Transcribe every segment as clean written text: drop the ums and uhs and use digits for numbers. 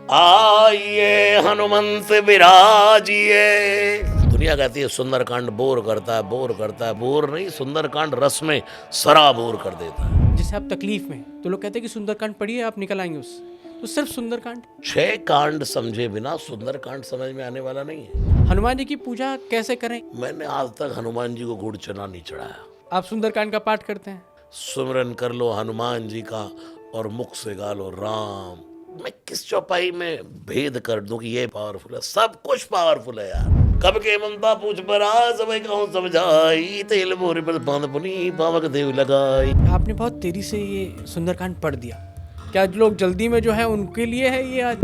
आइए हनुमंत विराजिए। दुनिया कहती है सुंदरकांड बोर करता है, बोर करता है। बोर नहीं, सुंदरकांड रस में सराबोर कर देता है। जैसे आप तकलीफ में तो लोग कहते हैं कि सुंदरकांड पढ़िए आप निकल आएंगे उससे। तो सिर्फ सुंदरकांड, 6 कांड समझे बिना सुंदरकांड समझ में आने वाला नहीं है। हनुमान जी की पूजा कैसे करें? मैंने आज तक हनुमान जी को गुड़ चना नहीं चढ़ाया। आप सुंदरकांड का पाठ करते हैं? सुमिरन कर लो हनुमान जी का और मुख से गा लो राम। मैं किस चौपाई में भेद कर दूं कि ये पावरफुल है? सब कुछ पावरफुल है यार। कब के ममता पूछ पर सब कहूं समझाई, तेल मोरे पर बांध पुनी पावक देव लगाई। आपने बहुत देरी से ये सुंदरकांड पढ़ दिया, क्या लोग जल्दी में जो है उनके लिए है ये? आज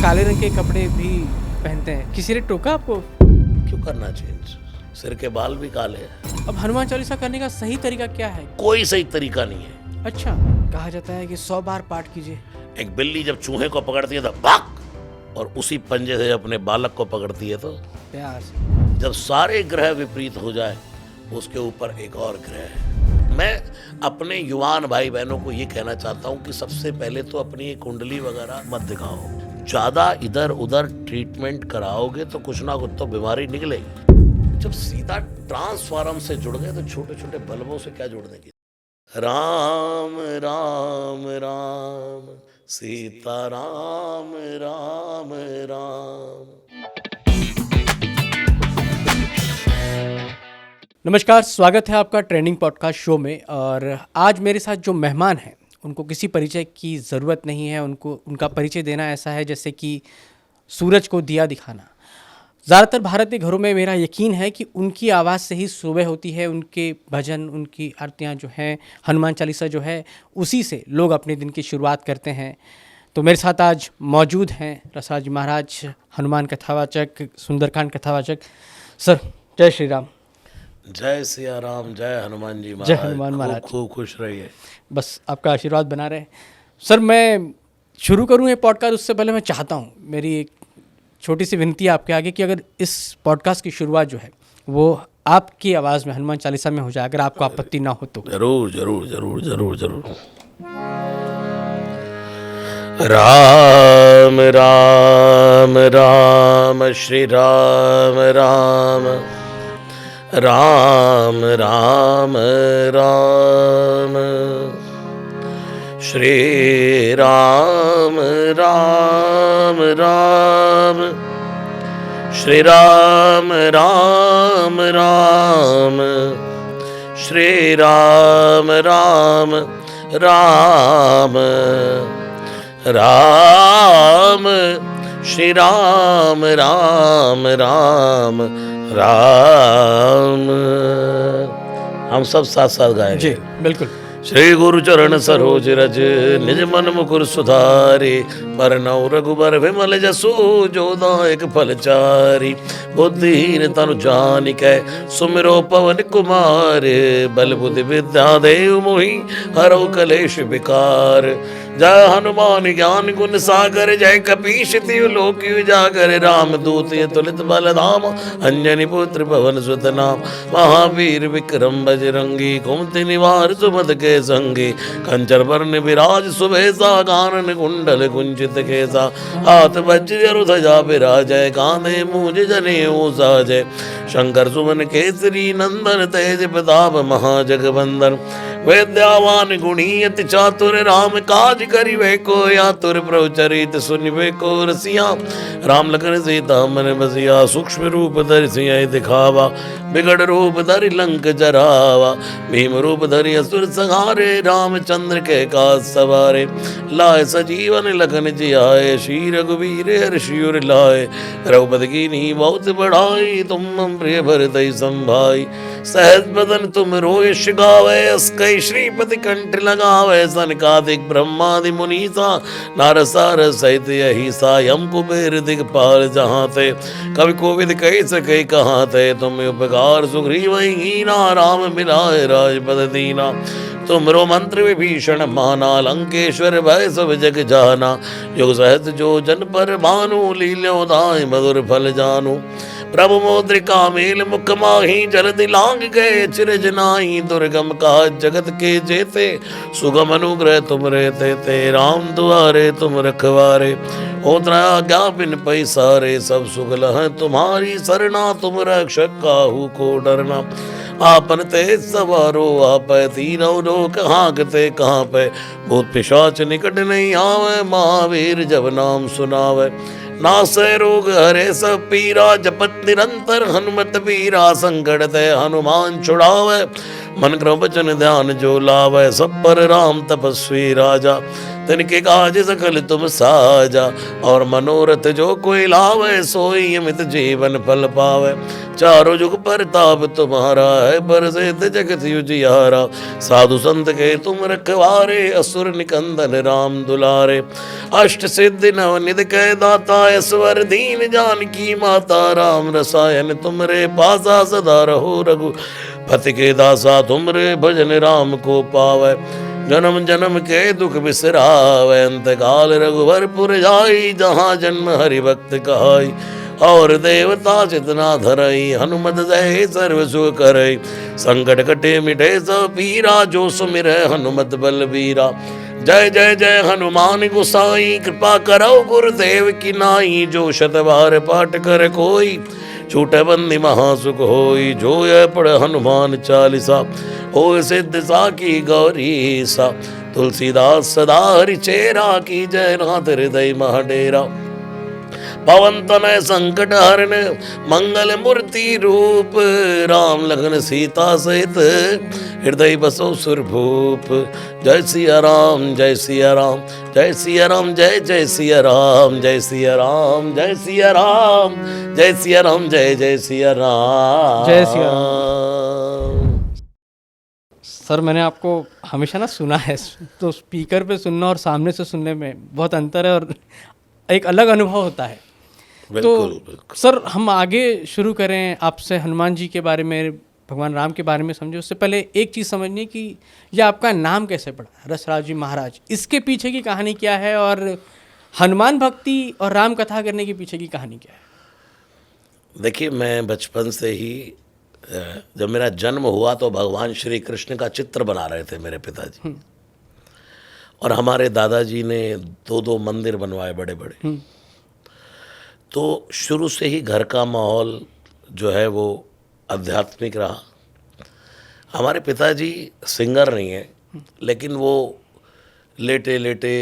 काले रंग के कपड़े भी पहनते हैं, किसी ने टोका आपको? क्यों करना चेंज? सिर के बाल भी काले हैं। अब हनुमान चालीसा करने का सही तरीका क्या है? कोई सही तरीका नहीं है। अच्छा, कहा जाता है कि 100 बार पाठ कीजिए। एक बिल्ली जब चूहे को पकड़ती है तो भाग, और उसी पंजे से अपने बालक को पकड़ती है तो प्यार। जब सारे ग्रह विपरीत हो जाए उसके ऊपर एक और ग्रह है। मैं अपने युवान भाई बहनों को ये कहना चाहता हूँ कि सबसे पहले तो अपनी कुंडली वगैरह मत दिखाओ। ज्यादा इधर उधर ट्रीटमेंट कराओगे तो कुछ ना कुछ तो बीमारी निकलेगी। जब सीधा ट्रांसफार्म से जुड़ गए तो छोटे छोटे बल्बों से क्या जुड़ने की? राम राम राम सीता राम राम राम। नमस्कार, स्वागत है आपका ट्रेंडिंग पॉडकास्ट शो में। और आज मेरे साथ जो मेहमान हैं उनको किसी परिचय की ज़रूरत नहीं है। उनका परिचय देना ऐसा है जैसे कि सूरज को दिया दिखाना। ज़्यादातर भारतीय घरों में मेरा यकीन है कि उनकी आवाज़ से ही सुबह होती है। उनके भजन, उनकी आरतियाँ जो हैं, हनुमान चालीसा जो है, उसी से लोग अपने दिन की शुरुआत करते हैं। तो मेरे साथ आज मौजूद हैं रसराज महाराज, हनुमान कथावाचक, सुंदरकांड कथावाचक। सर, जय श्री राम। जय सिया राम, जय हनुमान जी महाराज। जय हनुमान महाराज। खूब खुश रहिए। बस आपका आशीर्वाद बना रहे। सर, मैं शुरू करूं ये पॉडकास्ट उससे पहले मैं चाहता हूं, मेरी एक छोटी सी विनती है आपके आगे कि अगर इस पॉडकास्ट की शुरुआत जो है वो आपकी आवाज़ में हनुमान चालीसा में हो जाए, अगर आपको आपत्ति ना हो तो। जरूर जरूर जरूर जरूर जरूर। राम राम राम श्री राम राम राम राम राम श्री राम राम राम श्री राम राम राम श्री राम राम राम राम श्री राम राम राम राम। हम सब साथ साथ गाएंगे। जी बिल्कुल। श्री गुरु चरण सरोज रज निज मन मुकुर सुधारे, बरनउँ रघुबर विमल जसु जो दायक फल चारि। बुद्धिहीन तनु जानिकै सुमिरो पवन कुमार, बल बुद्धि विद्या देव मोहि हरौ कलेश विकार। जय हनुमान ज्ञान गुण सागर, जय कपीश तिहु लोक उजागर। राम दूत तुलित बल धाम, अंजनी पुत्र पवन सुत नाम। महावीर विक्रम बजरंगी, कुमति निवार सुमति के संगी। कंचन वर्ण विराज सुबेसा, कानन कुंडल कुंचित केसा। हाथ वज्र ध्वजा विराजय, कांधे मूंज जनेऊ साजय। शंकर सुमन केसरी नंदन, तेज प्रताप महाजगवंदन। विद्यावान गुणी अति चातुर, राम काज करिबे को आतुर। प्रभु चरित सुनिबे को रसिया, राम लखन सीता मन बसिया। सूक्ष्म रूप धरि सियहि दिखावा, बिगड़ रूप धरि लंक जरावा। भीम रूप धरि असुर संहारे, रामचंद्र के काज सवारे। लाए सजीवन लखन जियाए, श्री रघुवीर हर्षि उर लाए। रघुपति कीन्ही बहुत बढ़ाई, तुम मम प्रिय भरतहि संभाई। सहज बदन तुम रोयस गावै, अस कहि श्रीपति कंठ लगावै। सनकादिक ब्रह्मादि मुनीसा, नारद सारद सहित अहिसा। यम कुबेर दिगपाल जहाँ ते, कवि कोविद कहि सके कहाँ ते। तुम उपकार सुग्रीवहि कीना, राम मिलाए राजपद दीना। तुमरो मंत्र विभीषण माना, लंकेश्वर भय सब जग जाना। युग सहस्त्र जो जन पर भानु, लील्यों दाय मधुर फल जानू। प्रभु मोद्रिका मेल मुख माही जलदि लांग गए चिरज नाई दुर्गम कहा जगत के जेते सुगम अनुग्रह तुम रहते ते राम दुआरे तुम रखवारे हो त्रया बिन पैसारे सब सुख लह तुम्हारी सरना तुम रक्षक काहू को डरना आपन ते सवारो आप तीनों लोक हाँकते कहाँ पे भूत पिशाच निकट नहीं आवे महावीर जब नाम सुनावे नासै रोग हरे सब पीरा जपत निरंतर हनुमत वीरा संकट ते हनुमान छुड़ावे मन क्रम वचन ध्यान जो लावे सब पर राम तपस्वी राजा तिनके काज सकल तुम साजा और मनोरथ जो कोई लावे सोई अमित जीवन फल पावे चारों जुग परताप तुम्हारा है बरसित जगत उजियारा साधु संत के तुम रखवारे असुर निकंदन राम दुलारे अष्ट सिद्धि नव निधि के दाता ऐश्वर दीन जानकी माता राम रसायन तुमरे पासा सदा रहो रघु पति के दासा तुमरे भजन राम को पावे जन्म जन्म के दुख बिसरावे अंत काल रघुवर पुर जाई जहाँ जन्म हरि भक्त कहाई और देवता चितना धरई हनुमत दे सर्व सुख करई संकट कटे मिटे सब पीरा जो सुमिरै हनुमत बलबीरा जय जय जय हनुमान गोसाई कृपा करो गुरुदेव की नाई जो शत बार पाठ कर कोई छूटे बंदी महासुख होई जो यह पढ़ हनुमान चालीसा हो सिद्ध साकी गौरी सा तुलसीदास सदा हरि चेरा की जय नाथ हृदय महाडेरा पवन तनय संकट हरण मंगल मूर्ति रूप राम लखन सीता सहित हृदय बसो सुरभूप जय सिया राम जय सिया राम जय सिया राम जय जय सिया राम जय सिया राम जय सिया राम जय सिया राम जय जय सिया राम जय सिया राम। सर मैंने आपको हमेशा ना सुना है तो स्पीकर पे सुनना और सामने से सुनने में बहुत अंतर है और एक अलग अनुभव होता है। बिल्कुल। सर हम आगे शुरू करें आपसे हनुमान जी के बारे में भगवान राम के बारे में समझे उससे पहले एक चीज़ समझनी कि यह आपका नाम कैसे पड़ा रसराज जी महाराज, इसके पीछे की कहानी क्या है और हनुमान भक्ति और राम कथा करने के पीछे की कहानी क्या है? देखिए मैं बचपन से ही जब मेरा जन्म हुआ तो भगवान श्री कृष्ण का चित्र बना रहे थे मेरे पिताजी और हमारे दादाजी ने 2-2 मंदिर बनवाए बड़े बड़े। तो शुरू से ही घर का माहौल जो है वो आध्यात्मिक रहा। हमारे पिताजी सिंगर नहीं है लेकिन वो लेटे लेटे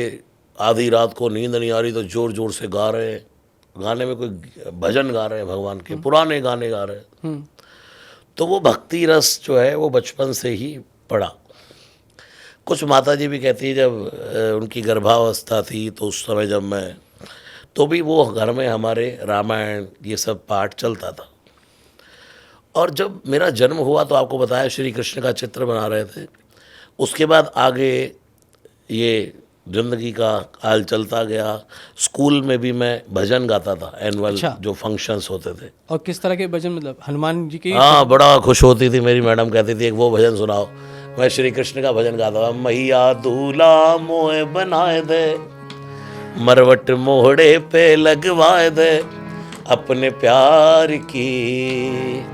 आधी रात को नींद नहीं आ रही तो ज़ोर ज़ोर से गा रहे हैं, गाने में कोई भजन गा रहे हैं भगवान के, पुराने गाने गा रहे हैं। तो वो भक्ति रस जो है वो बचपन से ही पड़ा। कुछ माताजी भी कहती है जब उनकी गर्भावस्था थी तो उस समय जब मैं तो भी वो घर में हमारे रामायण ये सब पाठ चलता था। और जब मेरा जन्म हुआ तो आपको बताया श्री कृष्ण का चित्र बना रहे थे। उसके बाद आगे ये जिंदगी का काल चलता गया। स्कूल में भी मैं भजन गाता था, एनुअल जो फंक्शंस होते थे। और किस तरह के भजन, मतलब हनुमान जी के? हाँ, बड़ा खुश होती थी मेरी मैडम, कहती थी एक वो भजन सुनाओ। मैं श्री कृष्ण का भजन गाता था। मैया दूल्हा मोह बनाए दे, मरवट मोहड़े पे लगवाए दे, अपने प्यार की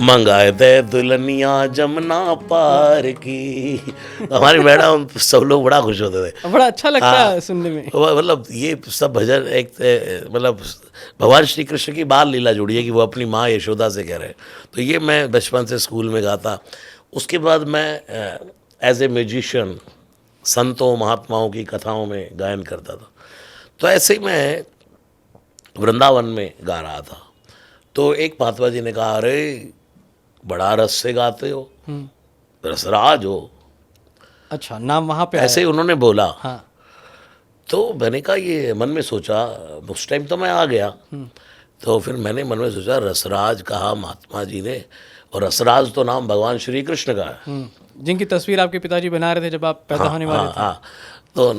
मंगाए दे दुल्हनिया जमुना पार की। हमारी मैडम सब लोग बड़ा खुश होते थे, बड़ा अच्छा लगता है सुनने में। मतलब ये सब भजन एक मतलब भगवान श्री कृष्ण की बाल लीला जुड़ी है कि वो अपनी माँ यशोदा से कह रहे हैं। तो ये मैं बचपन से स्कूल में गाता। उसके बाद मैं एज ए म्यूजिशियन संतों महात्माओं की कथाओं में गायन करता था। तो ऐसे ही मैं वृंदावन में गा रहा था तो एक महात्मा जी ने कहा, अरे बड़ा रस से गाते हो, रसराज हो। अच्छा, नाम वहाँ पे ऐसे ही उन्होंने बोला। हाँ। तो मैंने कहा, ये मन में सोचा, उस टाइम तो मैं आ गया। तो फिर मैंने मन में सोचा रसराज कहा महात्मा जी ने, और रसराज तो नाम भगवान श्री कृष्ण का है जिनकी तस्वीर आपके पिताजी बना रहे थे जब आप पैदा होने वाले थे। हाँ, तो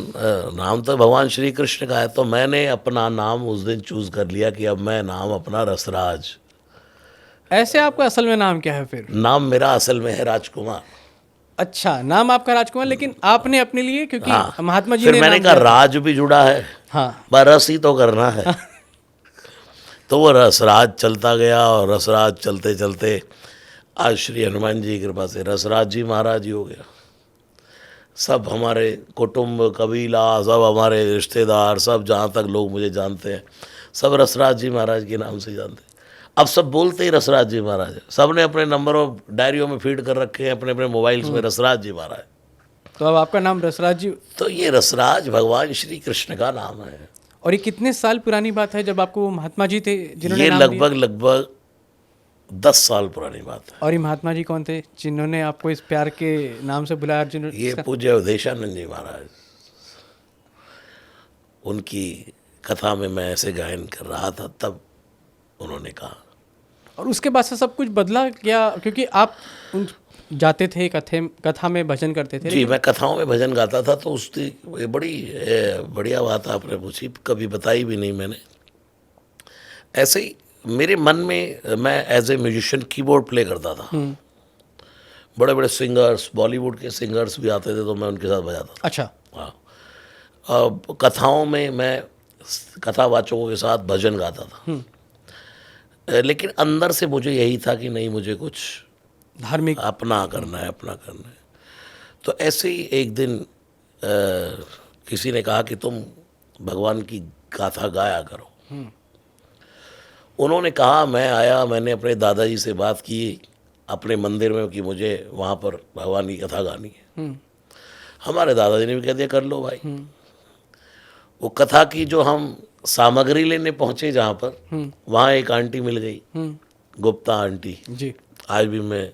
नाम तो भगवान श्री कृष्ण का है। तो मैंने अपना नाम उस दिन चूज कर लिया कि अब मैं नाम अपना रसराज। ऐसे आपका असल में नाम क्या है फिर? नाम मेरा असल में है राजकुमार। अच्छा, नाम आपका राजकुमार, लेकिन आपने अपने लिए क्योंकि महात्मा जी फिर ने मैंने कहा राज भी जुड़ा है, हाँ, बस रस ही तो करना है। तो वो रसराज चलता गया और रसराज चलते चलते आज श्री हनुमान जी की कृपा से रसराज जी महाराज ही हो गया। सब हमारे कुटुंब कबीला, सब हमारे रिश्तेदार, सब जहाँ तक लोग मुझे जानते हैं, सब रसराज जी महाराज के नाम से जानते हैं। अब सब बोलते ही रसराज जी महाराज है। सब ने अपने नंबरों डायरियों में फीड कर रखे हैं, अपने अपने मोबाइल्स में रसराज जी महाराज। तो अब आपका नाम रसराज जी। तो ये रसराज भगवान श्री कृष्ण का नाम है। और ये कितने साल पुरानी बात है जब आपको वो महात्मा जी थे जिन्होंने ये नाम दिया? लगभग 10 साल पुरानी बात है। और ये महात्मा जी कौन थे जिन्होंने आपको इस प्यार के नाम से बुलाया? अर्जुन ये पूज्य अवधेशानंद जी महाराज, उनकी कथा में मैं ऐसे गायन कर रहा था, तब उन्होंने कहा। और उसके बाद से सब कुछ बदला क्या? क्योंकि आप जाते थे कथा में भजन करते थे। जी, मैं कथाओं में भजन गाता था। तो उसकी ये बड़ी बढ़िया बात आपने पूछी, कभी बताई भी नहीं मैंने। ऐसे ही मेरे मन में, मैं as a musician keyboard play करता था। बड़े बड़े सिंगर्स, बॉलीवुड के सिंगर्स भी आते थे तो मैं उनके साथ बजाता था। अच्छा। हाँ, अब कथाओं में मैं कथावाचकों के साथ भजन गाता था। लेकिन अंदर से मुझे यही था कि नहीं, मुझे कुछ धार्मिक अपना करना है। तो ऐसे ही एक दिन किसी ने कहा कि तुम भगवान की गाथा गाया करो। उन्होंने कहा, मैं आया, मैंने अपने दादाजी से बात की अपने मंदिर में कि मुझे वहाँ पर भगवान की कथा गानी है। हमारे दादाजी ने भी कह दिया कर लो भाई। वो कथा की जो हम सामग्री लेने पहुँचे जहाँ पर, वहाँ एक आंटी मिल गई, गुप्ता आंटी जी। आज भी मैं,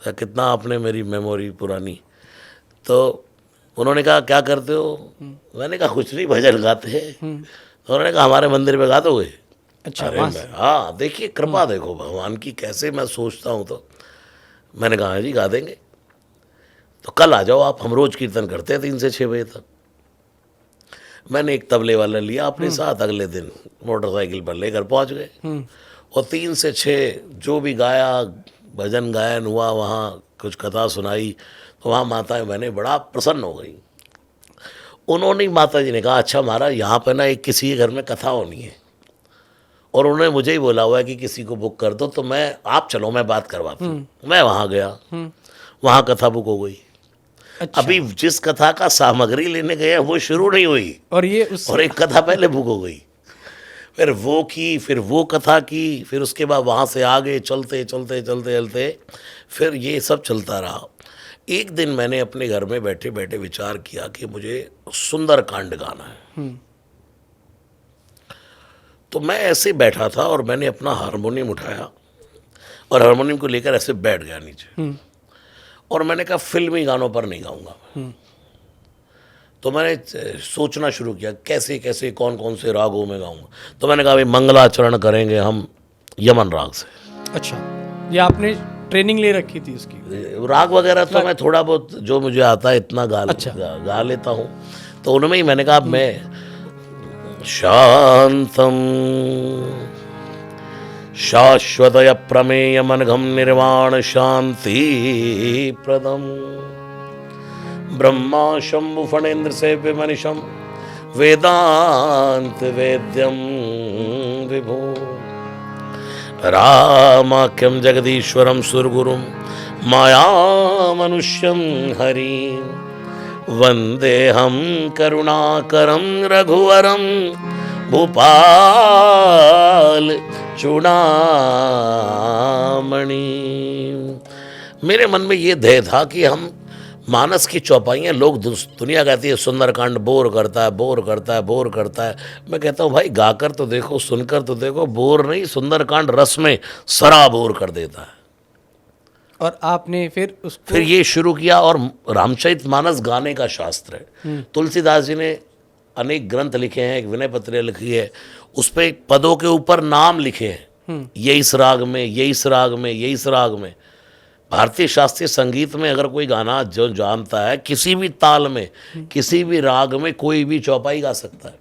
कितना आपने मेरी मेमोरी पुरानी। तो उन्होंने कहा क्या करते हो? मैंने कहा कुछ नहीं, भजन गाते हैं। तो उन्होंने कहा हमारे मंदिर में गा दोगे? अच्छा। अरे मैं, हाँ देखिए कृपा देखो भगवान की कैसे मैं सोचता हूँ। तो मैंने कहा हाँ जी गा देंगे, तो कल आ जाओ आप, हम रोज़ कीर्तन करते हैं 3 से 6 बजे तक। मैंने एक तबले वाला लिया अपने साथ, अगले दिन मोटरसाइकिल पर लेकर पहुँच गए। और 3 से 6 जो भी गाया, भजन गायन हुआ, वहाँ कुछ कथा सुनाई, तो वहाँ माता मैंने बड़ा प्रसन्न हो गई। उन्होंने, माता जी ने कहा अच्छा महाराज यहाँ पर ना एक किसी के घर में कथा होनी है, और उन्होंने मुझे ही बोला हुआ है कि किसी को बुक कर दो। तो मैं, आप चलो मैं बात करवाता हूँ। मैं वहाँ गया, वहाँ कथा बुक हो गई। अच्छा। अभी जिस कथा का सामग्री लेने गए वो शुरू नहीं हुई, और ये और एक कथा पहले बुक हो गई। फिर वो की, फिर वो कथा की, फिर उसके बाद वहाँ से आगे चलते चलते चलते चलते फिर ये सब चलता रहा। एक दिन मैंने अपने घर में बैठे बैठे विचार किया कि मुझे सुंदर कांड गाना है। तो मैं ऐसे बैठा था और मैंने अपना हारमोनियम उठाया और हारमोनियम को लेकर ऐसे बैठ गया नीचे, और मैंने कहा फिल्मी गानों पर नहीं गाऊंगा। तो मैंने सोचना शुरू किया कैसे कैसे कौन कौन से रागों में गाऊंगा। तो मैंने कहा भाई मंगलाचरण करेंगे हम यमन राग से। अच्छा, ये आपने ट्रेनिंग ले रखी थी उसकी? राग वगैरह तो मैं थोड़ा बहुत जो मुझे आता है इतना गा लेता हूँ। तो उनमें ही मैंने कहा मैं शांतम शाश्वतय प्रमेय मनघम निर्वाण शांति प्रदम ब्रह्मा शंभु फणेन्द्र से विमनिशम वेदांत वेद्यम विभु रामाख्यम जगदीश्वरम सुरगुरुम माया मनुष्यम हरि वंदे हम करुणाकरम रघुवरम भूपाल चूड़ामणि। मेरे मन में ये ध्येय था कि हम मानस की चौपाइयाँ, लोग दुनिया कहती है सुंदरकांड बोर करता है बोर करता है बोर करता है। मैं कहता हूँ भाई गाकर तो देखो, सुनकर तो देखो, बोर नहीं, सुंदरकांड रस में सराबोर कर देता है। और आपने फिर ये शुरू किया। और रामचरितमानस गाने का शास्त्र है। तुलसीदास जी ने अनेक ग्रंथ लिखे हैं, एक विनय पत्रिका लिखी है, उस पर पदों के ऊपर नाम लिखे हैं, ये इस राग में, ये इस राग में, ये इस राग में। भारतीय शास्त्रीय संगीत में अगर कोई गाना जो जानता है, किसी भी ताल में, किसी भी राग में कोई भी चौपाई गा सकता है।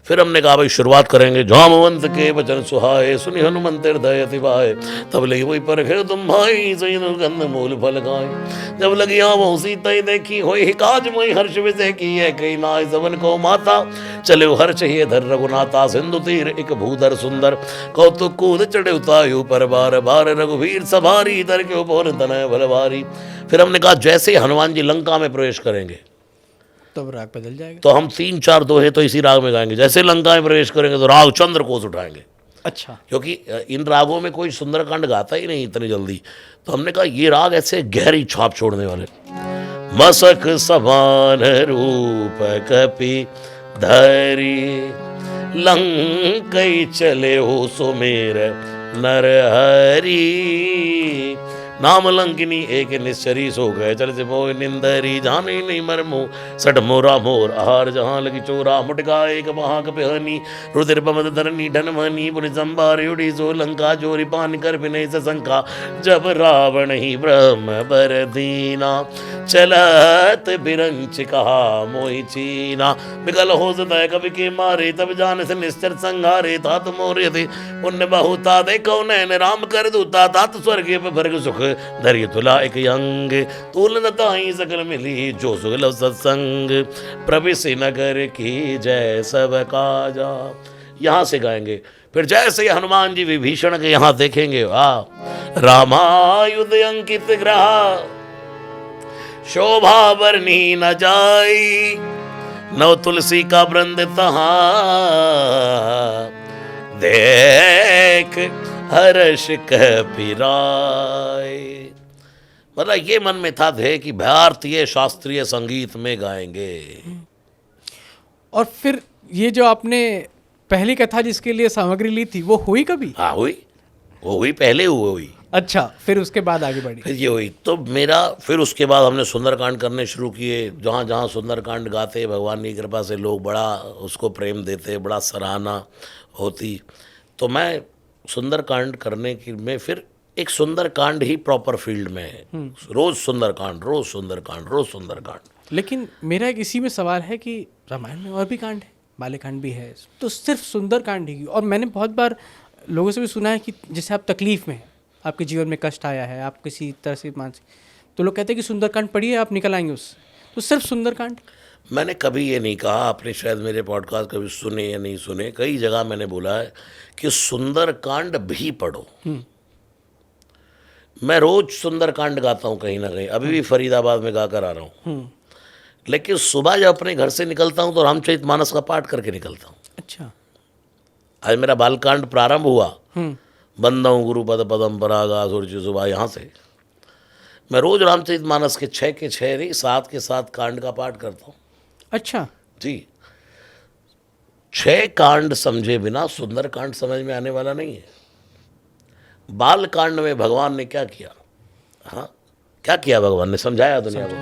फिर हमने कहा भाई शुरुआत करेंगे, जामवंत के वचन सुहाए, सुनि हनुमंत हृदय अति भाए, तब लगी वही पर फिर तुम भाई, सही गंध मूल फल खाए। जब लगी आवो सीता देखी, होई काज मोहि हर्ष विजय की है, कई नाय जवन को माता, चले हर चाहिए धर रघुनाथा, सिंधु तीर एक भूधर सुंदर, कौतुक कूद चढ़े उतायु पर बार बार, रघुवीर सवारी दर के ऊपर तनय बलवारी। फिर हमने कहा जैसे हनुमान जी लंका में प्रवेश करेंगे तब राग बदल जाएगा। तो हम 3-4 दोहे तो इसी राग में गाएंगे। जैसे लंका में प्रवेश करेंगे तो राग चंद्रकोश उठाएंगे, अच्छा, क्योंकि इन रागों में कोई सुंदरकांड गाता ही नहीं इतनी जल्दी। तो हमने कहा ये राग ऐसे गहरी छाप छोड़ने वाले। मसक समान रूप कपि धरी, लंकई चले हो सुमेर नर हरी, नाम लंकिनी एक निश्चरी सो गए, चल से मोह निंदरी, जाने नहीं मर मोह सट मोरा मोर आहार, जहां लगी चोरा मुटका एक वहां कपहनी, रुधिर पमद धरनी ढनमनी, पुनि संभार उड़ी सो लंका, जोरी पान कर विनय सशंका, जब रावण ही ब्रह्म बर दीना, चलत बिरंच कहा मोहि चीना, बिकल हो सतय कवि के मारे, तब जान से निश्चर संघारे, तात मोरे थे पुण्य बहुता, देखो नैन राम कर दूता, तात स्वर्ग पे भर्ग सुख धरि तुला एक यंग, तुल नताई सकल मिली, जो सुगल सत्संग, प्रविशि नगर की जय सब काजा। यहाँ से गाएंगे। फिर जैसे हनुमान जी विभीषण के यहाँ देखेंगे, वाह, रामायुध अंकित ग्रह, शोभा बरनी न जाई, नव तुलसी का वृंद तहाँ, देख हर्ष कपिराय। मतलब ये मन में था थे कि भारतीय शास्त्रीय संगीत में गाएंगे। और फिर ये जो आपने पहली कथा जिसके लिए सामग्री ली थी वो हुई कभी? हाँ हुई, वो हुई, पहले हुई। अच्छा, फिर उसके बाद आगे बढ़ी? फिर ये हुई तो फिर उसके बाद हमने सुंदरकांड करने शुरू किए। जहाँ जहाँ सुंदरकांड गाते भगवान की कृपा से लोग बड़ा उसको प्रेम देते, बड़ा सराहना होती। तो मैं सुंदरकांड करने की में फिर एक सुंदरकांड ही प्रॉपर फील्ड में है, रोज सुंदरकांड, रोज सुंदरकांड, रोज सुंदरकांड। लेकिन मेरा एक इसी में सवाल है कि रामायण में और भी कांड है, बाल्यकांड भी है, तो सिर्फ सुंदरकांड ही? और मैंने बहुत बार लोगों से भी सुना है कि जैसे आप तकलीफ में हैं, आपके जीवन में कष्ट आया है, आप किसी तरह से मानसिक, तो लोग कहते हैं कि सुंदरकांड पढ़िए आप निकल आएंगे उससे, तो सिर्फ सुंदरकांड? मैंने कभी ये नहीं कहा, आपने शायद मेरे पॉडकास्ट कभी सुने या नहीं सुने, कई जगह मैंने बोला है कि सुंदरकांड भी पढ़ो। मैं रोज सुंदरकांड गाता हूँ कहीं ना कहीं, अभी भी फरीदाबाद में गाकर आ रहा हूँ। लेकिन सुबह जब अपने घर से निकलता हूँ तो रामचरितमानस का पाठ करके निकलता हूँ। अच्छा, आज मेरा बालकांड प्रारंभ हुआ, बंदौ गुरुपद पदम परागा सूर्य सुबह, यहाँ से मैं रोज रामचरितमानस के 6 के 6 नहीं 7 के 7 कांड का पाठ करता हूँ। अच्छा जी, 6 कांड समझे बिना सुंदरकांड समझ में आने वाला नहीं है। बाल कांड में भगवान ने क्या किया, हाँ क्या किया भगवान ने, समझाया दुनिया को।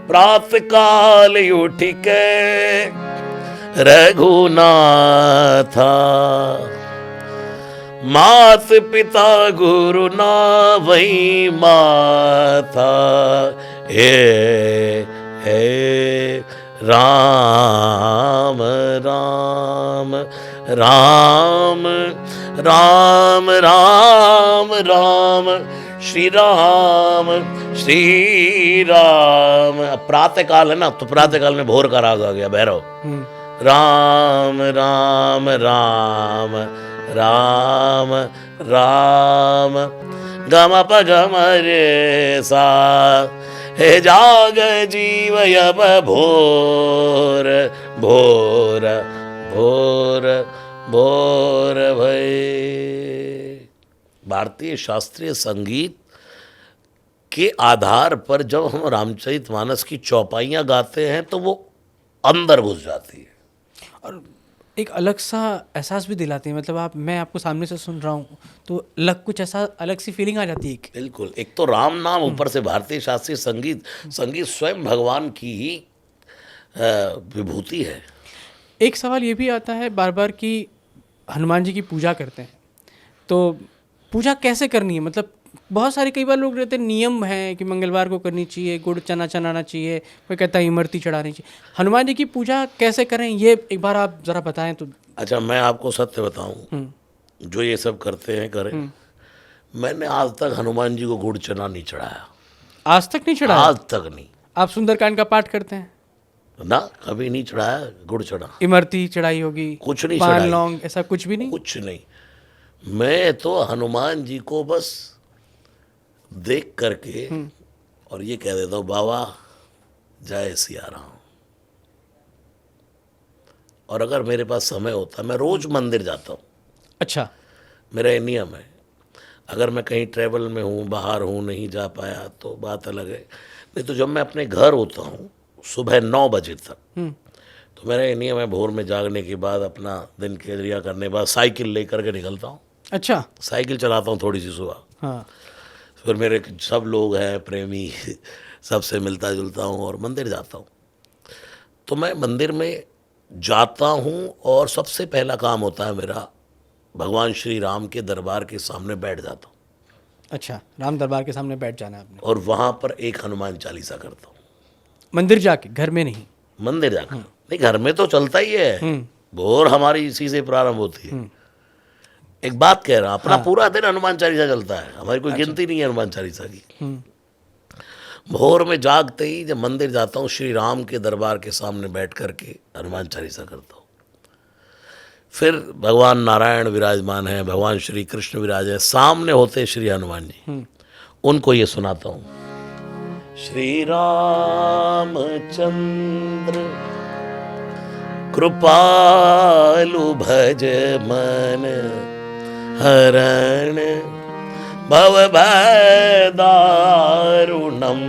प्रातः काल उठ के रघुनाथा, मात पिता गुरु ना वही माथा, हे राम राम राम राम राम राम श्री राम श्री राम। अब प्रातः काल है ना, तो प्रातः काल में भोर का राग आ गया, भैरव। राम राम राम राम राम गम प गम रे सा, हे जाग जीवयब भोर भोर भोर भोर भय। भारतीय शास्त्रीय संगीत के आधार पर जब हम रामचरितमानस की चौपाइयाँ गाते हैं तो वो अंदर घुस जाती है और एक अलग सा एहसास भी दिलाती है। मतलब मैं आपको सामने से सुन रहा हूँ तो अलग कुछ ऐसा अलग सी फीलिंग आ जाती है। बिल्कुल, एक तो राम नाम, ऊपर से भारतीय शास्त्रीय संगीत, संगीत स्वयं भगवान की ही विभूति है। एक सवाल ये भी आता है बार बार कि हनुमान जी की पूजा करते हैं तो पूजा कैसे करनी है, मतलब बहुत सारे कई बार लोग रहते हैं, नियम है कि मंगलवार को करनी चाहिए, गुड़ चना चढ़ाना चाहिए, कोई कहता है इमरती चढ़ानी चाहिए। हनुमान जी की पूजा कैसे करें, ये एक बार आप ज़रा बताएं तो। अच्छा, मैं आपको सत्य बताऊं, जो ये सब करते हैं करें, मैंने आज तक हनुमान जी को गुड़ चना नहीं चढ़ाया, आज तक नहीं चढ़ाया? आज तक नहीं। आप सुंदरकांड का पाठ करते हैं? ना, कभी नहीं चढ़ाया गुड़ चना। इमरती चढ़ाई होगी? कुछ नहीं पान चढ़ाई। लौंग ऐसा कुछ भी नहीं? कुछ नहीं। मैं तो हनुमान जी को बस देख करके और ये कह देता हूँ, बाबा जय सिया राम। और अगर मेरे पास समय होता, मैं रोज मंदिर जाता हूँ। अच्छा। मेरा ये नियम है। अगर मैं कहीं ट्रैवल में हूँ, बाहर हूँ, नहीं जा पाया तो बात अलग है, नहीं तो जब मैं अपने घर होता हूँ सुबह 9 बजे तक, तो मेरा ये नियम है, भोर में जागने के बाद अपना दिन क्रिया करने के बाद साइकिल लेकर के निकलता हूँ। अच्छा। साइकिल चलाता हूँ थोड़ी सी सुबह। हाँ। फिर मेरे सब लोग हैं प्रेमी, सबसे मिलता जुलता हूँ और मंदिर जाता हूँ। तो मैं मंदिर में जाता हूँ और सबसे पहला काम होता है मेरा, भगवान श्री राम के दरबार के सामने बैठ जाता हूँ। अच्छा, राम दरबार के सामने बैठ जाना है आपने? और वहाँ पर एक हनुमान चालीसा करता हूँ। मंदिर जाके, घर में नहीं? मंदिर जाकर नहीं, घर में तो चलता ही है, भोर हमारी इसी से प्रारंभ होती है। एक बात कह रहा, अपना पूरा दिन हनुमान चालीसा चलता है, हमारी कोई गिनती नहीं है हनुमान चालीसा की। भोर में जागते ही जब मंदिर जाता हूँ, श्री राम के दरबार के सामने बैठ करके हनुमान चालीसा करता हूँ। फिर भगवान नारायण विराजमान है, भगवान श्री कृष्ण विराज है, सामने होते श्री हनुमान जी, उनको ये सुनाता हूँ, श्री राम चंद्र कृपालु भज मन हरण भव भय दारुणम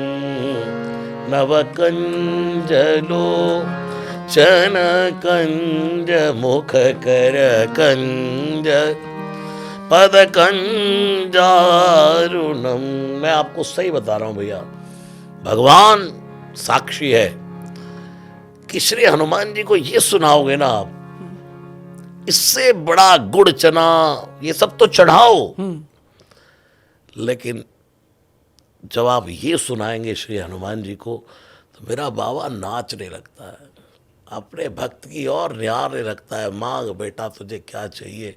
नव कंजलो चन कंज मुख कर कंज पद कंजारुणम। मैं आपको सही बता रहा हूं भैया, भगवान साक्षी है कि श्री हनुमान जी को ये सुनाओगे ना आप, इससे बड़ा गुड़ चना ये सब तो चढ़ाओ, लेकिन जब आप ये सुनाएंगे श्री हनुमान जी को तो मेरा बाबा नाचने लगता है, अपने भक्त की ओर निहारने लगता है, मांग बेटा तुझे क्या चाहिए,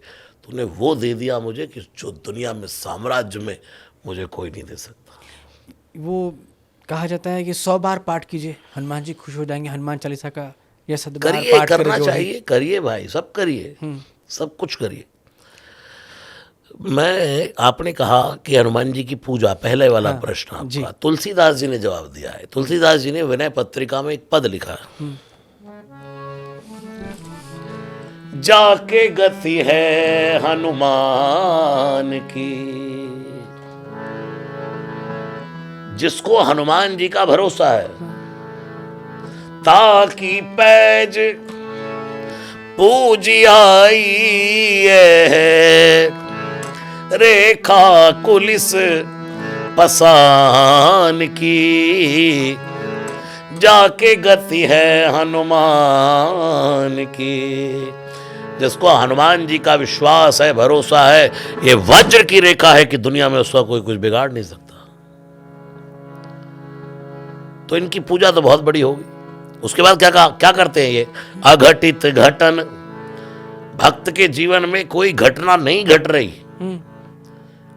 तूने वो दे दिया मुझे कि जो दुनिया में साम्राज्य में मुझे कोई नहीं दे सकता। वो कहा जाता है कि 100 बार पाठ कीजिए, हनुमान जी खुश हो जाएंगे। हनुमान चालीसा का यह सदबार करिए, पाठ करना करें जो चाहिए, करिए भाई, सब करिए, सब कुछ करिए। मैं, आपने कहा कि हनुमान जी की पूजा, पहले वाला प्रश्न आपका तुलसीदास जी ने जवाब दिया है। तुलसीदास जी ने विनय पत्रिका में एक पद लिखा है, जाके गति है हनुमान की, जिसको हनुमान जी का भरोसा है, ताकि पैज पूजियाई है, रेखा कुलिस पसान की, जाके गति है हनुमान की। जिसको हनुमान जी का विश्वास है, भरोसा है, ये वज्र की रेखा है कि दुनिया में उसका कोई कुछ बिगाड़ नहीं सकता। तो इनकी पूजा तो बहुत बड़ी होगी। उसके बाद क्या करते हैं ये, अघटित घटन, भक्त के जीवन में कोई घटना नहीं घट रही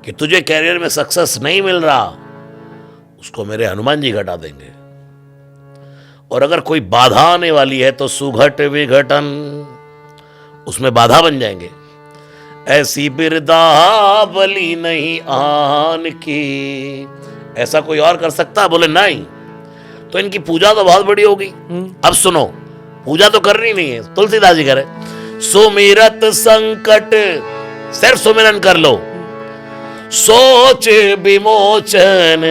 कि तुझे कैरियर में सक्सेस नहीं मिल रहा, उसको मेरे हनुमान जी घटा देंगे। और अगर कोई बाधा आने वाली है तो सुघट विघटन, उसमें बाधा बन जाएंगे। ऐसी बिरदावली नहीं आन की, ऐसा कोई और कर सकता? बोले नहीं। तो इनकी पूजा तो बहुत बड़ी होगी। अब सुनो, पूजा तो करनी नहीं है, तुलसीदास जी करे, सुमिरत संकट, सिर्फ सुमिरन कर लो, सोच विमोचन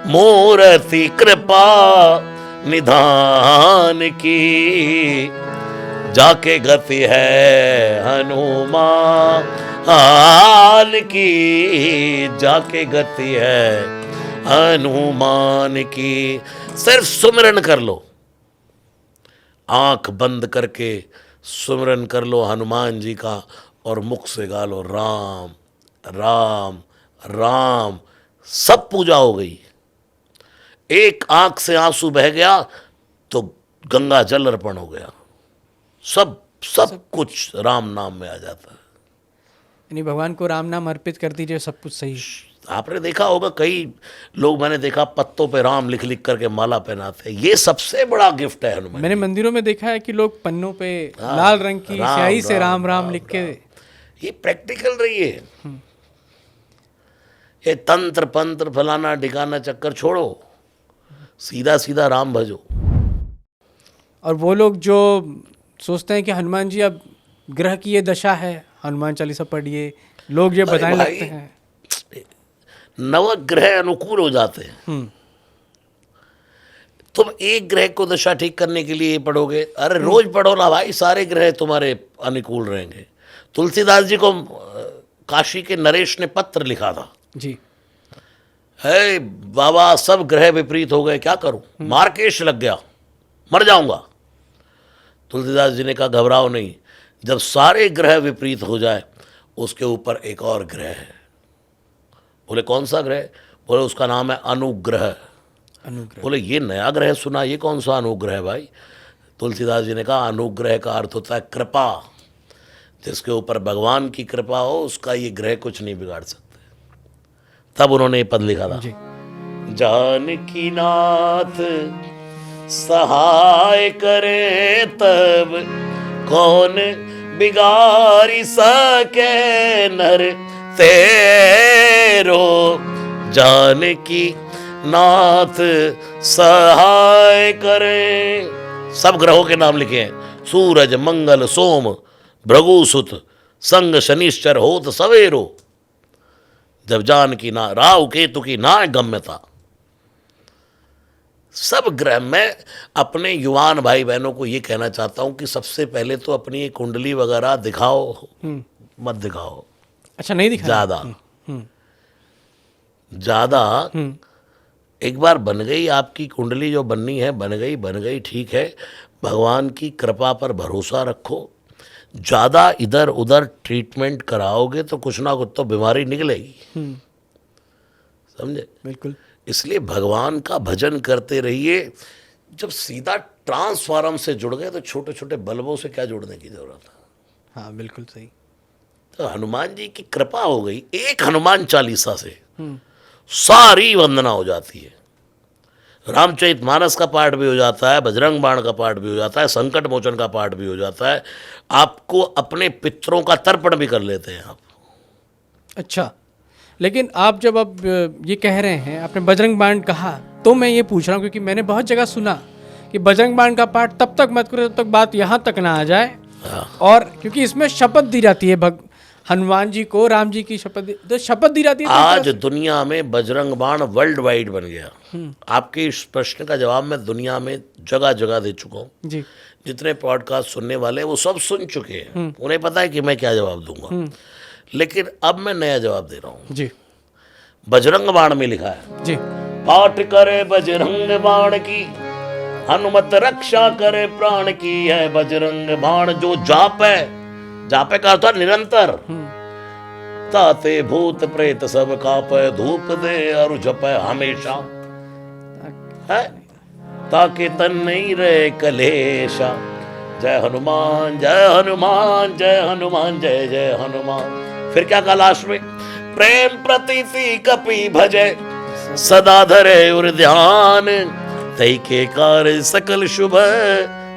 मूर्ति कृपा निधान की, जाके गति है हनुमान की, जाके गति है हनुमान की। सिर्फ सुमिरन कर लो, आंख बंद करके सुमिरन कर लो हनुमान जी का, और मुख से गा लो राम राम राम, सब पूजा हो गई। एक आंख से आंसू बह गया तो गंगा जल अर्पण हो गया। सब कुछ राम नाम में आ जाता है। यानी भगवान को राम नाम अर्पित कर दीजिए, सब कुछ सही। आपने देखा होगा कई लोग, मैंने देखा पत्तों पे राम लिख लिख करके माला पहनाते हैं। ये सबसे बड़ा गिफ्ट है हनुमान। मैंने मंदिरों में देखा है कि लोग पन्नों पे लाल रंग की स्याही से राम राम लिख के। ये प्रैक्टिकल रही है। ये तंत्र पंत्र फलाना ढिकाना चक्कर छोड़ो, सीधा सीधा राम भजो। और वो लोग जो सोचते हैं कि हनुमान जी अब ग्रह की ये दशा है, हनुमान चालीसा पढ़िए, लोग ये बताने लगते हैं। नवग्रह अनुकूल हो जाते हैं। तुम एक ग्रह को दशा ठीक करने के लिए पढ़ोगे, अरे रोज पढ़ो ना भाई, सारे ग्रह तुम्हारे अनुकूल रहेंगे। तुलसीदास जी को काशी के नरेश ने पत्र लिखा था जी, है बाबा सब ग्रह विपरीत हो गए, क्या करूं, मार्केश लग गया, मर जाऊंगा। तुलसीदास जी ने कहा घबराओ नहीं, जब सारे ग्रह विपरीत हो जाए उसके ऊपर एक और ग्रह है। बोले कौन सा ग्रह? बोले उसका नाम है अनुग्रह। अनुग्रह। बोले ये नया ग्रह सुना, ये कौन सा अनुग्रह है भाई? तुलसीदास जी ने कहा अनुग्रह का अर्थ होता है कृपा। जिसके ऊपर भगवान की कृपा हो उसका ये ग्रह कुछ नहीं बिगाड़ सकते। तब उन्होंने ये पद लिखा था, जानकी नाथ सहाय करे तब कौन बिगाड़ी सके नर तेरो। जानकी नाथ सहाय करे, सब ग्रहों के नाम लिखे हैं, सूरज मंगल सोम भृगुसुत संग शनिश्चर होत सवेरो। जब जानकी ना राहु केतु की ना गम्यता, सब ग्रह। मैं अपने युवान भाई बहनों को ये कहना चाहता हूं कि सबसे पहले तो अपनी कुंडली वगैरह दिखाओ, मत दिखाओ। अच्छा, नहीं दिखा ज्यादा। एक बार बन गई आपकी कुंडली, जो बननी है बन गई, ठीक है। भगवान की कृपा पर भरोसा रखो। ज़्यादा इधर उधर ट्रीटमेंट कराओगे तो कुछ ना कुछ तो बीमारी निकलेगी, समझे? बिल्कुल। इसलिए भगवान का भजन करते रहिए। जब सीधा ट्रांसफार्म से जुड़ गए तो छोटे छोटे बल्बों से क्या जोड़ने की जरूरत है? हाँ, बिल्कुल सही। तो हनुमान जी की कृपा हो गई, एक हनुमान चालीसा से सारी वंदना हो जाती है। रामचरितमानस का पाठ भी हो जाता है, बजरंग बाण का पाठ भी हो जाता है, संकट मोचन का पाठ भी हो जाता है। आपको अपने पितरों का तर्पण भी कर लेते हैं आप। अच्छा, लेकिन आप जब अब ये कह रहे हैं, आपने बजरंग बाण कहा, तो मैं ये पूछ रहा हूँ क्योंकि मैंने बहुत जगह सुना कि बजरंग बाण का पाठ तब तक मत करो जब तक बात यहाँ तक ना आ जाए। और क्योंकि इसमें शपथ दी जाती है हनुमान जी को, राम जी की शपथ दी जाती है। आज दुनिया में बजरंग बाण वर्ल्ड वाइड बन गया। आपके इस प्रश्न का जवाब मैं दुनिया में जगह जगह दे चुका हूँ जी। जितने पॉडकास्ट सुनने वाले वो सब सुन चुके हैं, उन्हें पता है कि मैं क्या जवाब दूंगा। लेकिन अब मैं नया जवाब दे रहा हूँ जी। बजरंग बाण में लिखा है जी, पाठ करे बजरंग बाण की, हनुमत रक्षा करे प्राण की। है बजरंग बाण जो जापे, जापे का अर्थ निरंतर, ताते भूत प्रेत सब कापे, धूप दे और जपे हमेशा, है ताकि तन नहीं रहे कलेशा। जय हनुमान जय हनुमान जय हनुमान जय जय हनुमान। फिर क्या कहा लास्ट में? प्रेम प्रतीति कपि भजे, सदा धरे उर ध्यान, तई के कार्य सकल शुभ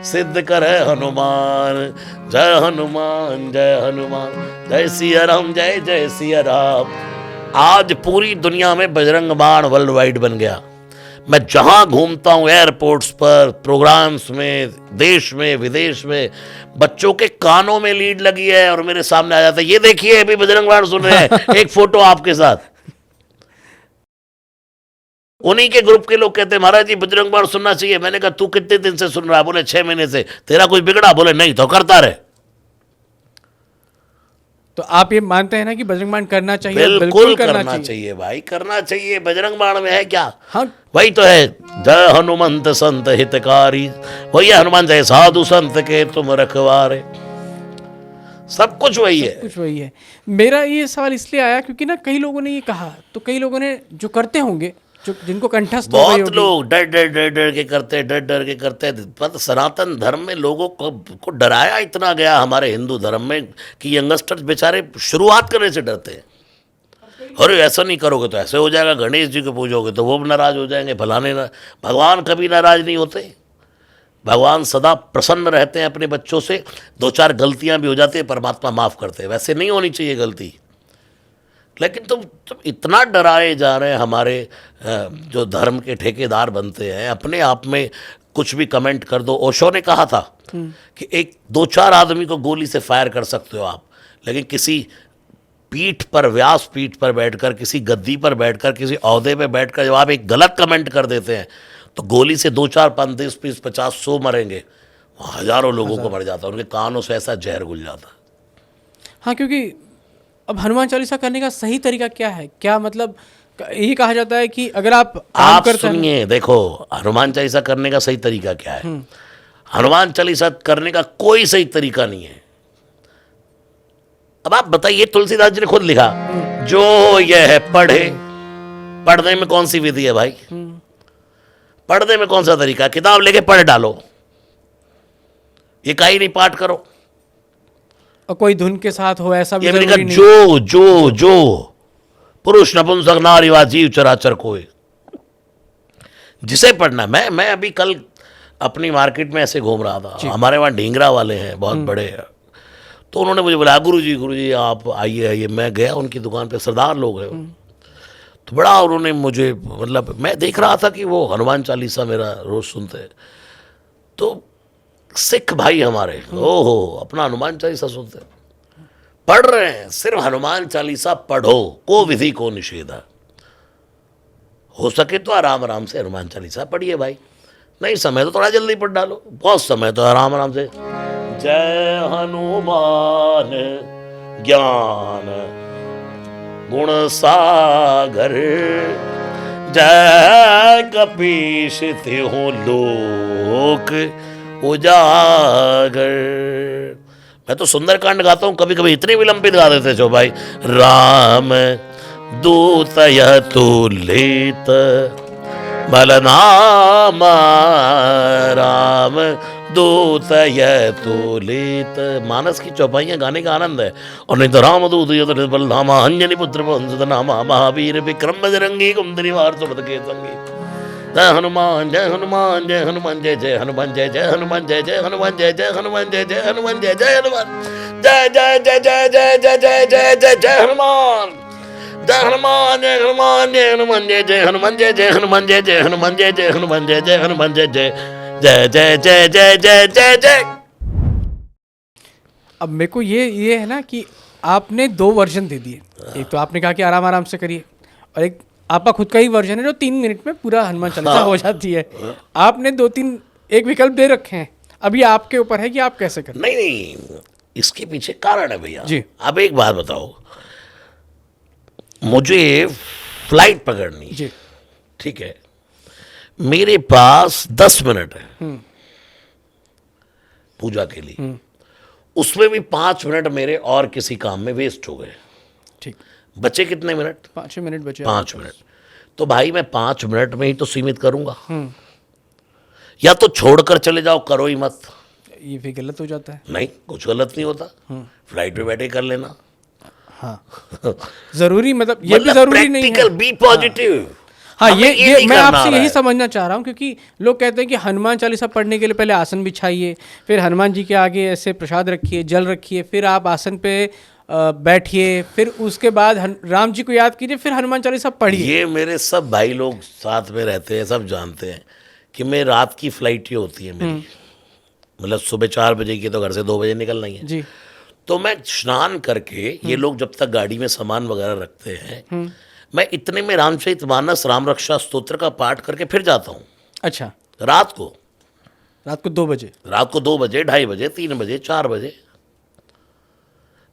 सिद्ध करे हनुमान। जय हनुमान जय हनुमान, जय सिया राम जय जय सिया राम। आज पूरी दुनिया में बजरंग बाण वर्ल्ड वाइड बन गया। मैं जहां घूमता हूं, एयरपोर्ट्स पर, प्रोग्राम्स में, देश में विदेश में, बच्चों के कानों में लीड लगी है और मेरे सामने आ जाता है, ये देखिए अभी बजरंग बाण सुन रहे हैं, एक फोटो आपके साथ। उन्हीं के ग्रुप के लोग कहते हैं महाराज जी बजरंग बाण सुनना चाहिए। मैंने कहा तू कितने दिन से सुन रहा है? बोले 6 महीने से। तेरा कुछ बिगड़ा? बोले नहीं, तो करता रहे। तो आप ये मानते हैं ना कि बजरंग बाण करना चाहिए? बिल्कुल करना चाहिए भाई, करना चाहिए। बजरंग बाण में है क्या? हाँ, वही तो है, जय हनुमंत संत हितकारी, वही हनुमान जय साधु संत के तुम रखवारे। सब कुछ वही है। कुछ वही है। मेरा ये सवाल इसलिए आया क्योंकि ना कई लोगों ने ये कहा, तो कई लोगों ने जो करते होंगे, जो जिनको कंठस्थ हो गई बहुत होगी। लोग डर डर डर डर के करते, डर डर के करते। पर सनातन धर्म में लोगों को डराया इतना गया, हमारे हिंदू धर्म में, कि यंगस्टर्स बेचारे शुरुआत करने से डरते हैं। अरे ऐसा नहीं करोगे तो ऐसे हो जाएगा, गणेश जी को पूजोगे तो वो नाराज हो जाएंगे, फलाने ना। भगवान कभी नाराज नहीं होते, भगवान सदा प्रसन्न रहते हैं अपने बच्चों से। दो चार गलतियां भी हो जाती है, परमात्मा माफ़ करते हैं, वैसे नहीं होनी चाहिए गलती। लेकिन तुम इतना डराए जा रहे हैं, हमारे जो धर्म के ठेकेदार बनते हैं, अपने आप में कुछ भी कमेंट कर दो। ओशो ने कहा था कि एक दो चार आदमी को गोली से फायर कर सकते हो आप, लेकिन किसी पीठ पर, व्यास पीठ पर बैठकर, किसी गद्दी पर बैठकर, किसी ओहदे पे बैठकर जब आप एक गलत कमेंट कर देते हैं तो गोली से 2 4 5 10 20 50 100 मरेंगे, हजारों लोगों को मर जाता, उनके कानों से ऐसा जहर घुल जाता। हाँ, क्योंकि अब हनुमान चालीसा करने का सही तरीका क्या है? क्या मतलब यही कहा जाता है कि अगर आप काम आप करते हैं। सुनिए, देखो हनुमान चालीसा करने का सही तरीका क्या है। हनुमान चालीसा करने का कोई सही तरीका नहीं है। अब आप बताइए, तुलसीदास जी ने खुद लिखा, जो यह पढ़े, पढ़ने में कौन सी विधि है भाई? पढ़ने में कौन सा तरीका? किताब लेके पढ़ डालो, ये काई नहीं पाठ करो। और कोई धुन के साथ हो ऐसा भी ये मैंने जरूरी कहा, नहीं। जो पुरुष नपुंसक नारी वा जीव चराचर कोई, जिसे पढ़ना। मैं अभी कल अपनी मार्केट में ऐसे घूम रहा था, हमारे वहाँ ढींगरा वाले हैं बहुत बड़े हैं, तो उन्होंने मुझे बोला, गुरु जी आप आइए। मैं गया उनकी दुकान पे, सरदार लोग हैं, तो बड़ा उन्होंने मुझे, मतलब मैं देख रहा था कि वो हनुमान चालीसा मेरा रोज सुनते हैं, तो सिख भाई हमारे, ओहो, अपना हनुमान चालीसा सुनते हैं, पढ़ रहे हैं। सिर्फ हनुमान चालीसा पढ़ो, को विधि को निषेध है। हो सके तो आराम आराम से हनुमान चालीसा पढ़िए भाई, नहीं समय तो थोड़ा जल्दी पढ़ डालो, बहुत समय तो आराम आराम से। जय हनुमान ज्ञान गुण सागर, जय कपीश तिहुँ लोक उजागर। मैं तो सुंदरकांड गाता हूँ कभी कभी, इतने विलंबित गा देते जो भाई। राम दूत यह तुलित बलनामा, राम दूत यह तुलित। मानस की चौपाइयाँ गाने का आनंद है। और नहीं तो राम दूत यह तुलित बलनामा, अंजनी पुत्र वंशज नामा, महावीर विक्रम बजरंगी, कुमति निवार सुमति के संगी। जय हनुमान जय हनुमान जय हनुमान जय जय हनुमान जय जय हनुमान जय जय हनुमान जय जय हनुमान जय जय हनुमान जय जय हनुमान जय जय जय जय जय जय जय जय जय जय हनुमान जय हनुमान जय हनुमान जय हनुमान जय जय हनुमान जय जय हनुमान जय जय हनुमान जय जय हनुमान जय जय हनुमान जय जय जय जय जय जय जय जय जय। अब मेरे को ये है ना कि आपने 2 वर्जन दे दिए। एक तो आपने कहा कि आराम आराम से करिए, और एक आपका खुद का ही वर्जन है जो 3 मिनट में पूरा हनुमान चालीसा हो जाती है। आपने 2-3 एक विकल्प दे रखे हैं, अभी आपके ऊपर है कि आप कैसे करें। नहीं, इसके पीछे कारण है भैया जी। अब एक बात बताओ, मुझे फ्लाइट पकड़नी, जी। ठीक है, मेरे पास 10 मिनट है पूजा के लिए, उसमें भी 5 मिनट मेरे और किसी काम में वेस्ट हो गए। ठीक, बचे कितने मिनट? 5 मिनट बचे। 5 मिनट। तो भाई मैं 5 मिनट में ही तो सीमित करूंगा, या तो छोड़कर चले जाओ, करो ही मत। ये भी गलत हो जाता है। नहीं, कुछ गलत नहीं होता, फ्लाइट पे बैठे कर लेना। हाँ, जरूरी मतलब ये भी जरूरी नहीं है। Practical, be positive. हाँ, हमें ये नहीं मैं करना आपसे आ रहा यही है। समझना चाह रहा हूँ, क्योंकि लोग कहते हैं कि हनुमान चालीसा पढ़ने के लिए पहले आसन बिछाइए, फिर हनुमान जी के आगे ऐसे प्रसाद रखिए, जल रखिए, फिर आप आसन पे बैठिए, फिर उसके बाद राम जी को याद कीजिए, फिर हनुमान चालीसा पढ़िए। ये मेरे सब भाई लोग साथ में रहते हैं, सब जानते हैं कि मैं रात की फ्लाइट ही होती है मेरी, मतलब सुबह 4 बजे की, तो घर से 2 बजे निकलना ही है। जी। तो मैं स्नान करके, ये लोग जब तक गाड़ी में सामान वगैरह रखते हैं, मैं इतने में रामचरितमानस राम रक्षा स्तोत्र का पाठ करके फिर जाता हूँ। अच्छा, रात को 2 बजे? रात को 2 बजे, 2:30 बजे, 3 बजे, 4 बजे।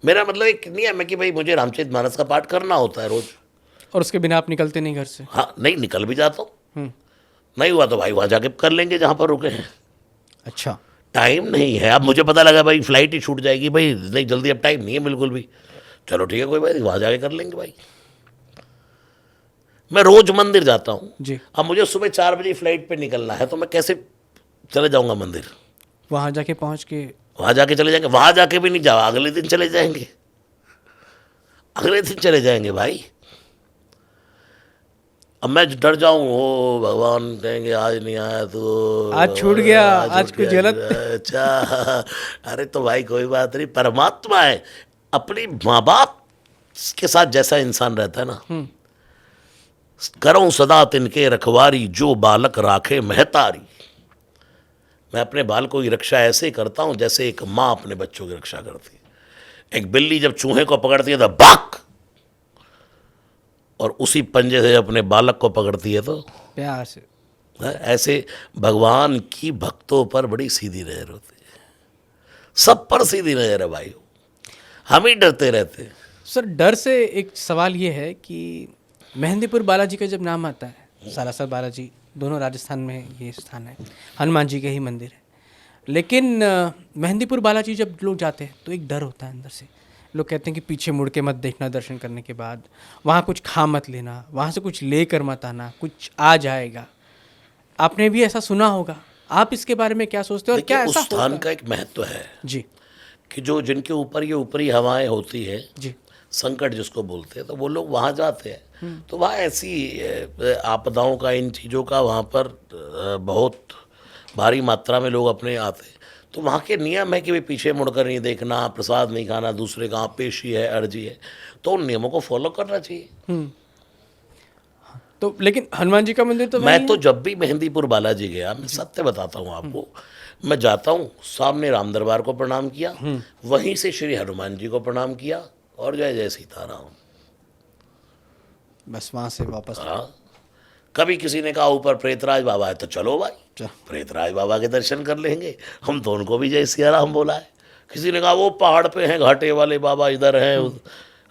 मेरा मतलब एक नियम है कि भाई मुझे रामचरितमानस का पाठ करना होता है रोज। और उसके बिना आप निकलते नहीं घर से? हाँ, नहीं निकल भी जाता हूँ, नहीं हुआ तो भाई वहाँ जाके कर लेंगे जहाँ पर रुके हैं। अच्छा, टाइम नहीं है। अब मुझे पता लगा भाई फ्लाइट ही छूट जाएगी, भाई नहीं जल्दी, अब टाइम नहीं है बिल्कुल भी, चलो ठीक है कोई बात नहीं, वहाँ जाके कर लेंगे भाई। मैं रोज मंदिर जाता हूँ। जी। अब मुझे सुबह 4 बजे फ्लाइट पे निकलना है, तो मैं कैसे चले जाऊँगा मंदिर? वहाँ जाके पहुँच के वहाँ जाके चले जाएंगे, वहाँ जाके भी नहीं जाओ, अगले दिन चले जाएंगे, अगले दिन चले जाएंगे भाई। अब मैं डर जाऊं, ओ भगवान कहेंगे आज नहीं आया तो आज छूट गया, आज छूट कुछ गया। गलत। अच्छा, अरे तो भाई कोई बात नहीं, परमात्मा है। अपनी माँ बाप के साथ जैसा इंसान रहता है ना, करो सदा तिनके रखवारी, जो बालक राखे महतारी। मैं अपने बालकों की रक्षा ऐसे ही करता हूं जैसे एक माँ अपने बच्चों की रक्षा करती है। एक बिल्ली जब चूहे को पकड़ती है तो बाक, और उसी पंजे से अपने बालक को पकड़ती है तो प्यार से। ऐसे भगवान की भक्तों पर बड़ी सीधी नजर होती है, सब पर सीधी नजर है भाई, हम ही डरते रहते हैं। सर डर से एक सवाल ये है कि मेहंदीपुर बालाजी का जब नाम आता है, सालासर बालाजी दोनों राजस्थान में ये स्थान है, हनुमान जी के ही मंदिर है, लेकिन मेहंदीपुर बालाजी जब लोग जाते हैं तो एक डर होता है अंदर से। लोग कहते हैं कि पीछे मुड़ के मत देखना दर्शन करने के बाद, वहाँ कुछ खा मत लेना, वहाँ से कुछ लेकर मत आना, कुछ आ जाएगा। आपने भी ऐसा सुना होगा, आप इसके बारे में क्या सोचते हो और क्या देखिए, ऐसा उस स्थान होता का एक महत्व है है? जी कि जो जिनके ऊपर ये ऊपरी हवाएं होती है, जी संकट जिसको बोलते हैं, तो वो लोग वहाँ जाते हैं। तो वहाँ ऐसी आपदाओं का, इन चीज़ों का वहाँ पर बहुत भारी मात्रा में लोग अपने आते हैं। तो वहाँ के नियम है कि भाई पीछे मुड़कर नहीं देखना, प्रसाद नहीं खाना, दूसरे का पेशी है, अर्जी है, तो उन नियमों को फॉलो करना चाहिए। तो लेकिन हनुमान जी का मंदिर तो वही मैं है। तो जब भी मेहंदीपुर बालाजी गया, मैं सत्य बताता हूँ आपको, मैं जाता हूँ, सामने राम दरबार को प्रणाम किया, वहीं से श्री हनुमान जी को प्रणाम किया, और जय जय सीताराम। बस वहाँ से वापस। हाँ, कभी किसी ने कहा ऊपर प्रेतराज बाबा है तो चलो भाई प्रेतराज बाबा के दर्शन कर लेंगे, हम तो उनको भी जय सिया राम बोला है। किसी ने कहा वो पहाड़ पे हैं घाटे वाले बाबा इधर हैं,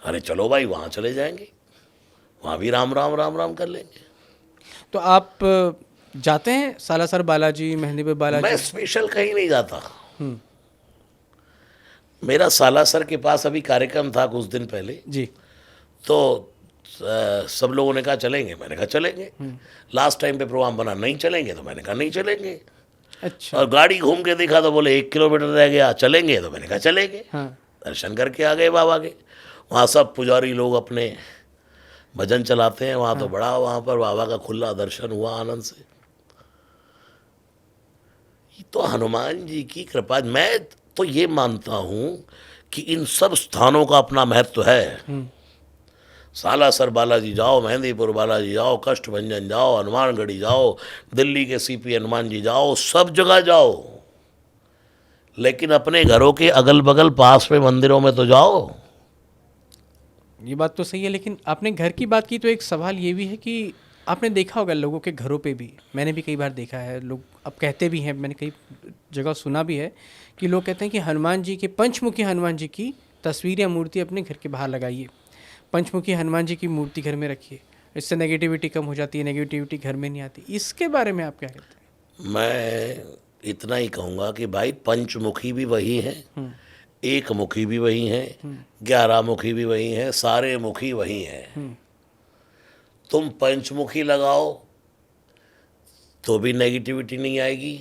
अरे चलो भाई वहाँ चले जाएंगे, वहाँ भी राम राम राम राम कर लेंगे। तो आप जाते हैं सालासर बालाजी, मेहंदीपुर बालाजी? मैं स्पेशल कहीं नहीं जाता। मेरा सालासर के पास अभी कार्यक्रम था कुछ दिन पहले, जी तो सब लोगों ने कहा चलेंगे, मैंने कहा चलेंगे। लास्ट टाइम पे प्रोग्राम बना नहीं चलेंगे, तो मैंने कहा नहीं चलेंगे। अच्छा। और गाड़ी घूम के देखा तो बोले 1 किलोमीटर रह गया, चलेंगे, तो मैंने कहा चलेंगे। हाँ। दर्शन करके आ गए बाबा के। वहाँ सब पुजारी लोग अपने भजन चलाते हैं, वहाँ तो बड़ा, वहाँ पर बाबा का खुला दर्शन हुआ आनंद से। तो हनुमान जी की कृपा, मैं तो ये मानता हूँ कि इन सब स्थानों का अपना महत्व है। सालासर बालाजी जाओ, मेहंदीपुर बालाजी जाओ, कष्टभंजन जाओ, हनुमानगढ़ी जाओ, दिल्ली के सीपी हनुमान जी जाओ, सब जगह जाओ, लेकिन अपने घरों के अगल बगल पास में मंदिरों में तो जाओ। ये बात तो सही है, लेकिन आपने घर की बात की तो एक सवाल ये भी है कि आपने देखा होगा लोगों के घरों पे भी, मैंने भी कई बार देखा है, लोग अब कहते भी हैं, मैंने कई जगह सुना भी है कि लोग कहते हैं कि हनुमान जी के, पंचमुखी हनुमान जी की तस्वीर या मूर्ति अपने घर के बाहर लगाइए, पंचमुखी हनुमान जी की मूर्ति घर में रखिए, इससे नेगेटिविटी कम हो जाती है, नेगेटिविटी घर में नहीं आती। इसके बारे में आप क्या कहते हैं? मैं इतना ही कहूँगा कि भाई पंचमुखी भी वही हैं, एक मुखी भी वही हैं, 11 मुखी भी वही हैं, सारे मुखी वही हैं। तुम पंचमुखी लगाओ तो भी नेगेटिविटी नहीं आएगी,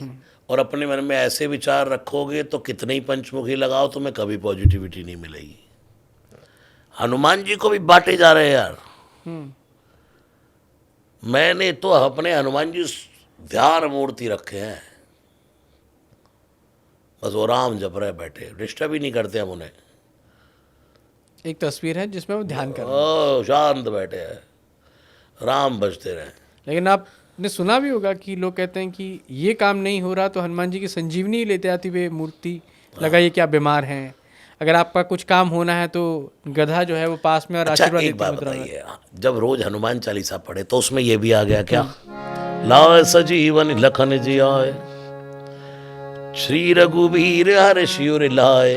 और अपने मन में ऐसे विचार रखोगे तो कितने ही पंचमुखी लगाओ तुम्हें कभी पॉजिटिविटी नहीं मिलेगी। हनुमान जी को भी बांटे जा रहे हैं यार। मैंने तो अपने हनुमान जी ध्यान मूर्ति रखे हैं, बस वो राम जप रहे बैठे, डिस्टर्ब ही नहीं करते हम उन्हें। एक तस्वीर है जिसमें वो ध्यान कर रहे हैं, शांत बैठे हैं, राम बजते रहे। लेकिन आपने सुना भी होगा कि लोग कहते हैं कि ये काम नहीं हो रहा तो हनुमान जी की संजीवनी लेते आती हुए मूर्ति लगाइए, क्या बीमार हैं, अगर आपका कुछ काम होना है तो गधा जो है वो पास में, और अच्छा आशीर्वाद एक देती बात मुद्रा में। बताइए, जब रोज हनुमान चालीसा पढ़े तो उसमें ये भी आ गया क्या, लाए सजीवन लखन जियाए, श्री रघुवीर हर शिवर लाए,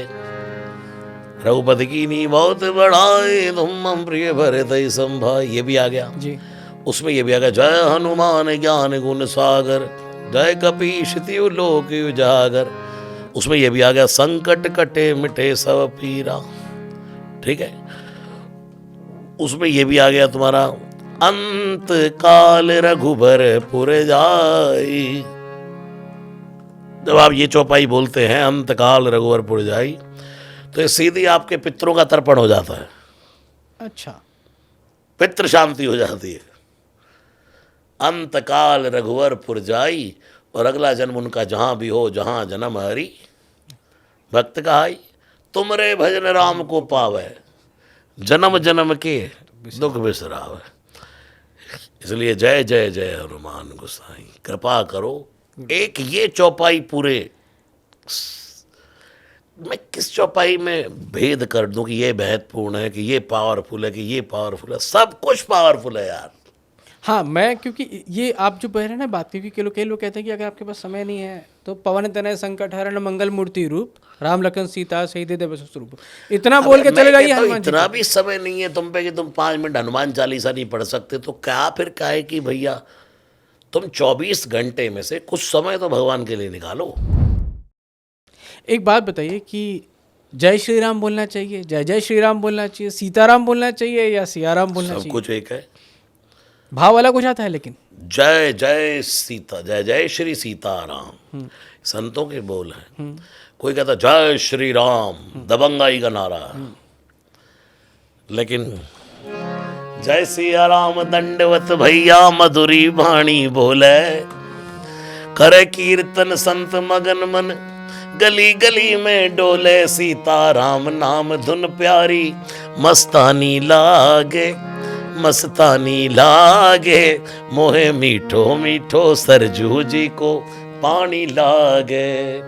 रघुपति की नी बहुत बढ़ाए, तुम प्रिय भरत संभाय, ये भी आ गया जी। उसमें। ये भी आ गया जय हनुमान ज्ञान गुण सागर, जय कपीश तिहु लोक उजागर, उसमें ये भी आ गया, संकट कटे मिटे सब पीरा, ठीक है। उसमें ये भी आ गया तुम्हारा, अंत काल रघुबर पुर जाई। जब आप ये चौपाई बोलते हैं, अंत काल रघुबर पुर जाई, तो ये सीधी आपके पितरों का तर्पण हो जाता है। अच्छा, पितृ शांति हो जाती है। अंत काल रघुवर पुर जाई, और अगला जन्म उनका जहां भी हो, जहां जन्म हरि भक्त कहाई, तुमरे भजन राम को पावे, जन्म जन्म के दुख बिसरावे। इसलिए जय जय जय हनुमान गोसाई, कृपा करो। एक ये चौपाई पूरे, मैं किस चौपाई में भेद कर दूं कि ये महत्वपूर्ण है, कि ये पावरफुल है, कि ये पावरफुल है। सब कुछ पावरफुल है यार। हाँ, मैं क्योंकि ये आप जो कह रहे हैं ना बात, क्योंकि कई लोग कहते हैं कि अगर आपके पास समय नहीं है तो पवन तनय संकट हरण मंगल मूर्ति रूप, राम लखन सीता सही दे बस स्वरूप, इतना बोल के चले जाइए हनुमान जी। इतना भी समय नहीं है तुम पे कि तुम 5 मिनट हनुमान चालीसा नहीं पढ़ सकते, तो क्या फिर क्या है कि भैया तुम 24 घंटे में से कुछ समय तो भगवान के लिए निकालो। एक बात बताइए कि जय श्री राम बोलना चाहिए, जय जय श्री राम बोलना चाहिए, सीताराम बोलना चाहिए या सियाराम बोलना सब चाहिए? कुछ एक है, भाव अलग हो जाता है लेकिन। जय जय सीता, जय जय श्री सीताराम संतों के बोल हैं। कोई कहता जय श्री राम, दबंगाई का नारा है। लेकिन जय सिया राम दंडवत भैया मधुरी वाणी बोले, करे कीर्तन संत मगन मन, गली गली में डोले, सीता राम नाम धुन प्यारी, मस्तानी लागे मस्तानी लागे, मोहे मीठो मीठो सरजू जी को पानी लागे।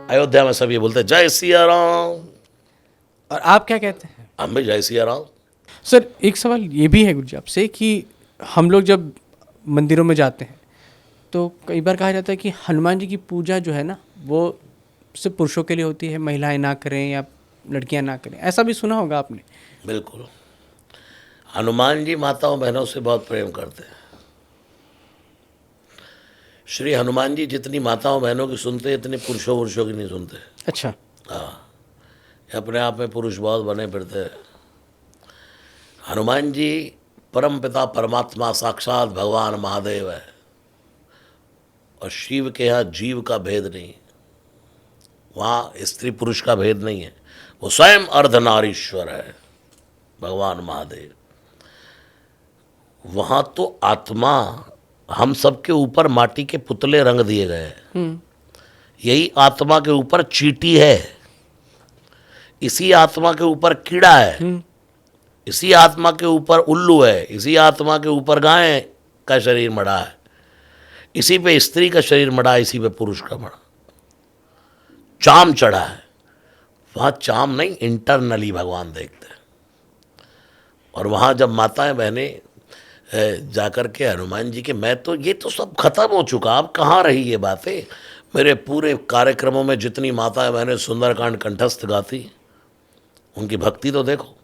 अयोध्या में सब ये बोलते हैं जय सिया राम, और आप क्या कहते हैं? हम भी जय सिया राम। सर, एक सवाल ये भी है गुरु जी आपसे कि हम लोग जब मंदिरों में जाते हैं तो कई बार कहा जाता है कि हनुमान जी की पूजा जो है ना वो सिर्फ पुरुषों के लिए होती है, महिलाएं ना करें या लड़कियां ना करें, ऐसा भी सुना होगा आपने? बिल्कुल, हनुमान जी माताओं बहनों से बहुत प्रेम करते हैं। श्री हनुमान जी जितनी माताओं बहनों की सुनते, इतने पुरुषों पुरुषों की नहीं सुनते। अच्छा। हाँ, ये अपने आप में पुरुष बहुत बने फिरते हैं। हनुमान जी परम पिता परमात्मा साक्षात भगवान महादेव है, और शिव के यहाँ जीव का भेद नहीं, वहाँ स्त्री पुरुष का भेद नहीं है, वो स्वयं अर्धनारीश्वर है भगवान महादेव। वहाँ तो आत्मा, हम सबके ऊपर माटी के पुतले रंग दिए गए हैं, यही आत्मा के ऊपर चींटी है, इसी आत्मा के ऊपर कीड़ा है, इसी आत्मा के ऊपर उल्लू है, इसी आत्मा के ऊपर गाय का शरीर मड़ा है, इसी पे स्त्री का शरीर मड़ा है, इसी पे पुरुष का मड़ा, चाम चढ़ा है। वहाँ चाम नहीं, इंटरनली भगवान देखते हैं। और वहाँ जब माताएं बहनें जाकर के हनुमान जी के, मैं तो ये तो सब खत्म हो चुका, अब कहाँ रही ये बातें। मेरे पूरे कार्यक्रमों में जितनी माताएं बहनें सुंदरकांड कंठस्थ गाती, उनकी भक्ति तो देखो।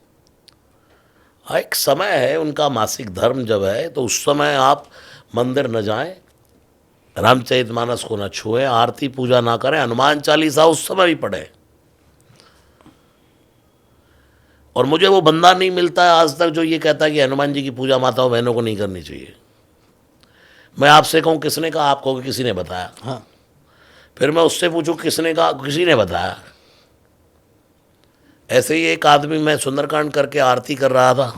हाँ, एक समय है उनका मासिक धर्म जब है, तो उस समय आप मंदिर न जाएं, रामचरितमानस को न छुएं, आरती पूजा ना करें, हनुमान चालीसा उस समय भी पढ़ें। और मुझे वो बंदा नहीं मिलता है आज तक जो ये कहता है कि हनुमान जी की पूजा माताओं बहनों को नहीं करनी चाहिए। मैं आपसे कहूँ किसने कहा, आप कहोगे किसी ने बताया। हाँ, फिर मैं उससे पूछूं किसने कहा, किसी ने बताया। ऐसे ही एक आदमी, मैं सुंदरकांड करके आरती कर रहा था,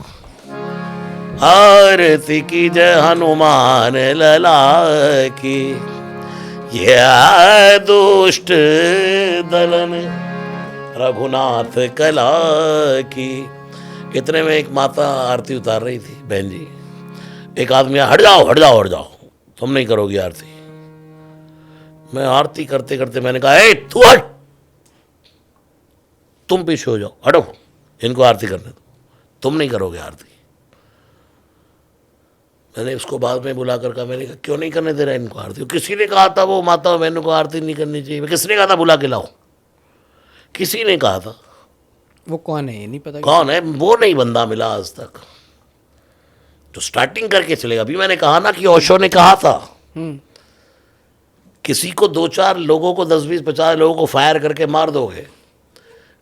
आरती की जय हनुमान लला की, ये दुष्ट दलन रघुनाथ कला की। इतने में एक माता आरती उतार रही थी, बहन जी, एक आदमी, हट जाओ हट जाओ हट जाओ, तुम नहीं करोगी आरती। मैं आरती करते करते मैंने कहा, ए तू हट, तुम पीछे हो जाओ, हटो, इनको आरती करने दो, तुम नहीं करोगे आरती। मैंने उसको बाद में बुला कर कहा, मैंने कहा क्यों नहीं करने दे रहा इनको आरती? किसी ने कहा था वो माता बहनों को आरती नहीं करनी चाहिए। किसने कहा था? बुला के लाओ। किसी ने कहा था। वो कौन है ये नहीं पता। कौन है वो? नहीं बंदा मिला आज तक जो स्टार्टिंग करके चलेगा। अभी मैंने कहा ना कि ओशो ने कहा था किसी को 2-4 लोगों को 10-20-50 लोगों को फायर करके मार दोगे,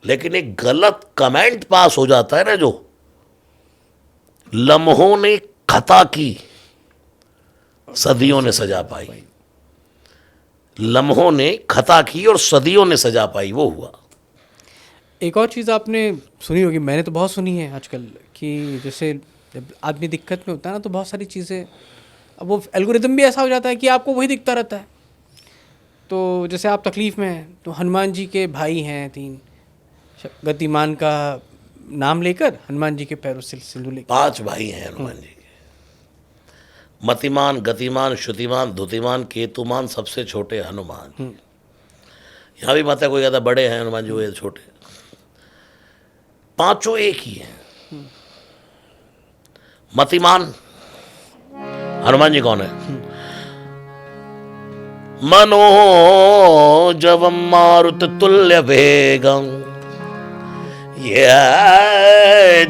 लेकिन एक गलत कमेंट पास हो जाता है ना, जो लम्हों ने खता की सदियों ने सजा पाई, लम्हों ने खता की और सदियों ने सजा पाई, वो हुआ। एक और चीज़ आपने सुनी होगी, मैंने तो बहुत सुनी है आजकल, कि जैसे जब आदमी दिक्कत में होता है ना तो बहुत सारी चीज़ें, अब वो एल्गोरिदम भी ऐसा हो जाता है कि आपको वही दिखता रहता है। तो जैसे आप तकलीफ़ में हैं तो हनुमान जी के भाई हैं 3, गतिमान का नाम लेकर हनुमान जी के पैरों से सिंदूर लेकर। 5 भाई हैं हनुमान जी के, मतिमान, गतिमान, श्रुतिमान, धुतिमान, केतुमान, सबसे छोटे हनुमान। यहाँ भी मत है कोई कहता बड़े हैं हनुमान जी, वो छोटे, पांचों एक ही हैं। मतिमान हनुमान जी कौन है? मनोजवम मारुत तुल्य वेगम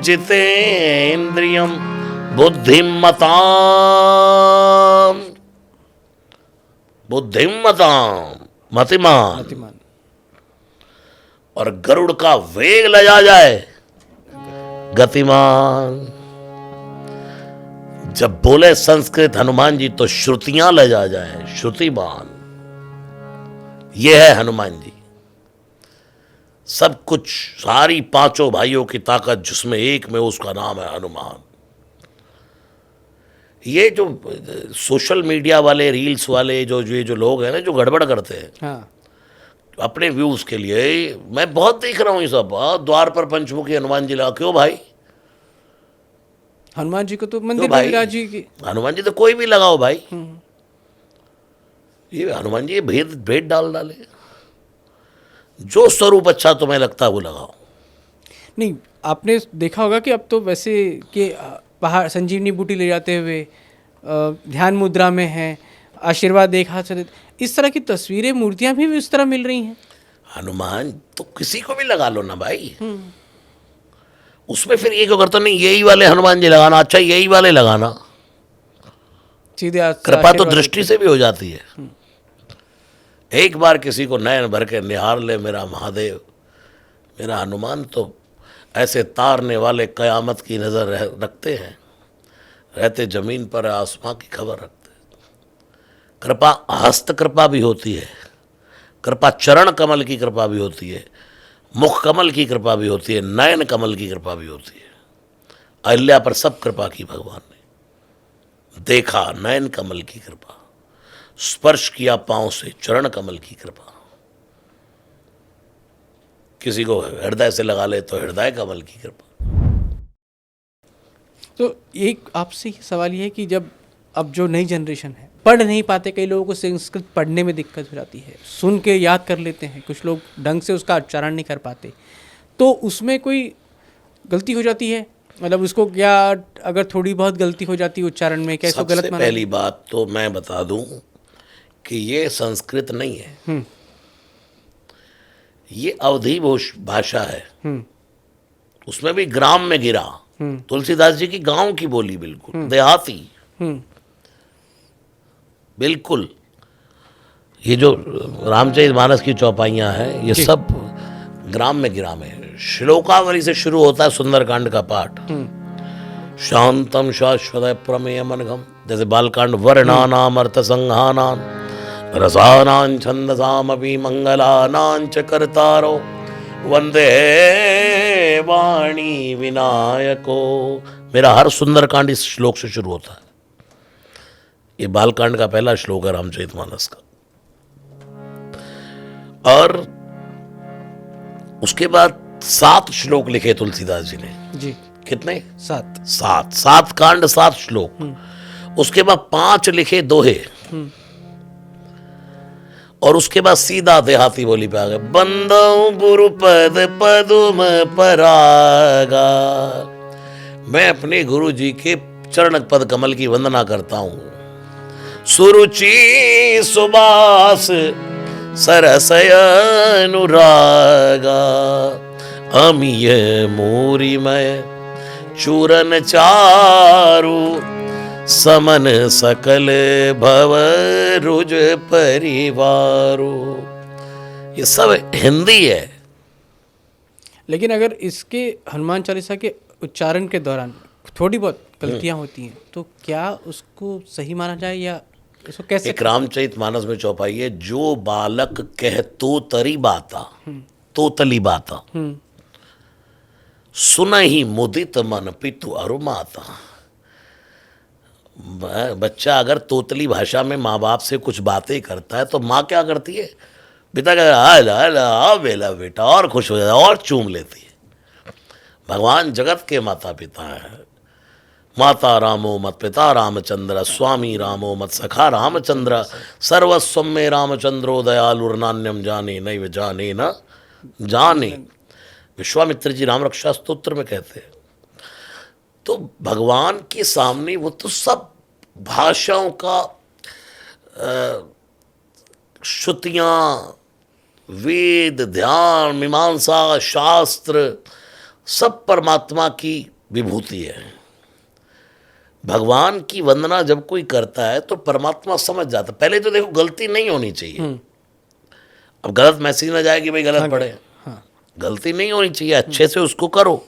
जितेन्द्रियम बुद्धिमताम, मतिमान। और गरुड़ का वेग लजा जाए गतिमान। जब बोले संस्कृत हनुमान जी तो श्रुतियां लजा जाए श्रुतिमान। ये है हनुमान जी, सब कुछ, सारी 5 भाइयों की ताकत जिसमें एक में, उसका नाम है हनुमान। ये जो सोशल मीडिया वाले, रील्स वाले ये जो लोग हैं ना, जो गड़बड़ करते हैं हाँ, अपने व्यूज के लिए, मैं बहुत देख रहा हूँ ये सब। द्वार पर पंचमुखी हनुमान जी लगा, क्यों भाई? हनुमान जी को तो मंदिर भाई? में विराज जी की, हनुमान जी तो कोई भी लगाओ भाई, ये हनुमान जी भेद भेद डाले, जो स्वरूप अच्छा तुम्हें लगता है वो लगाओ। नहीं, आपने देखा होगा कि अब तो वैसे कि पहाड़ संजीवनी बूटी ले जाते हुए ध्यान मुद्रा में हैं, आशीर्वाद एक हाथ से, इस तरह की तस्वीरें, मूर्तियां भी इस तरह मिल रही हैं। हनुमान तो किसी को भी लगा लो ना भाई, उसमें फिर ये क्यों करता नहीं यही वाले हनुमान जी लगाना, अच्छा यही वाले लगाना। सीधे कृपा तो दृष्टि से भी हो जाती है। एक बार किसी को नयन भर के निहार ले मेरा महादेव, मेरा हनुमान तो ऐसे तारने वाले कयामत की नज़र रखते हैं, रहते जमीन पर आसमां की खबर रखते हैं। कृपा हस्त कृपा भी होती है, कृपा चरण कमल की कृपा भी होती है, मुख कमल की कृपा भी होती है, नयन कमल की कृपा भी होती है। अहिल्या पर सब कृपा की भगवान ने, देखा नयन कमल की कृपा, स्पर्श किया पांव से चरण कमल की कृपा। किसी को हृदय से लगा ले तो हृदय कमल की कृपा। तो एक आपसे सवाल ये है कि जब अब जो नई जनरेशन है पढ़ नहीं पाते, कई लोगों को संस्कृत पढ़ने में दिक्कत हो जाती है, सुन के याद कर लेते हैं, कुछ लोग ढंग से उसका उच्चारण नहीं कर पाते, तो उसमें कोई गलती हो जाती है? मतलब उसको क्या, अगर थोड़ी बहुत गलती हो जाती है उच्चारण में, क्या इसको गलत सबसे माना? पहली बात तो मैं बता दूं कि ये संस्कृत नहीं है, ये अवधी भाषा है। उसमें भी ग्राम में गिरा, तुलसीदास जी की गांव की बोली, बिल्कुल देहाती, बिल्कुल। ये जो रामचरितमानस की चौपाइयाँ हैं, ये सब ग्राम में गिरा में। श्लोकावली से शुरू होता है सुंदरकांड का पाठ। शांतम शाश्वत प्रमेय मनघम, जैसे बालकांड, वर्णानाम अर्थ संघानाम रसानां छंदसामपि मंगलानां च कर्तारो वंदे वाणी विनायको। मेरा हर सुंदरकांड इस श्लोक से शुरू होता है। ये बालकांड का पहला श्लोक है रामचरितमानस का। और उसके बाद 7 श्लोक लिखे तुलसीदास जी ने। जी, कितने? 7। 7 कांड, 7 श्लोक। उसके बाद 5 लिखे दोहे, और उसके बाद सीधा देहाती बोली पे आ गए। बंदौ गुरु पद पदुम परागा, मैं अपने गुरु जी के चरण पद कमल की वंदना करता हूं। सुरुचि सुबास सरसय अनुरागा, अमीय मूरी में चूरन चारु समन सकल भव रुज परिवारो। ये सब हिंदी है। लेकिन अगर इसके हनुमान चालीसा के उच्चारण के दौरान थोड़ी बहुत गलतियां होती हैं तो क्या उसको सही माना जाए या इसको कैसे? एक रामचरित मानस में चौपाई है, जो बालक कह तो तरी बाता, तोतली बाता, सुन ही मुदित मन पितु अरु माता। बच्चा अगर तोतली भाषा में माँ बाप से कुछ बातें करता है तो माँ क्या करती है, पिता कहता आ बेला बेटा, और खुश हो जाता है और चूम लेती है। भगवान जगत के माता पिता हैं। माता रामो मत पिता रामचंद्र, स्वामी रामो मत सखा रामचंद्र, सर्वस्व में रामचंद्रो दयालुर्नान्यम जाने नैव जाने न जाने। विश्वामित्र जी राम रक्षा स्तोत्र में कहते हैं। तो भगवान के सामने वो तो सब भाषाओं का श्रुतियाँ, वेद, ध्यान, मीमांसा, शास्त्र, सब परमात्मा की विभूति है। भगवान की वंदना जब कोई करता है तो परमात्मा समझ जाता। पहले तो देखो गलती नहीं होनी चाहिए। अब गलत मैसेज ना जाए कि भाई गलत पढ़े। गलती नहीं होनी चाहिए, अच्छे से उसको करो।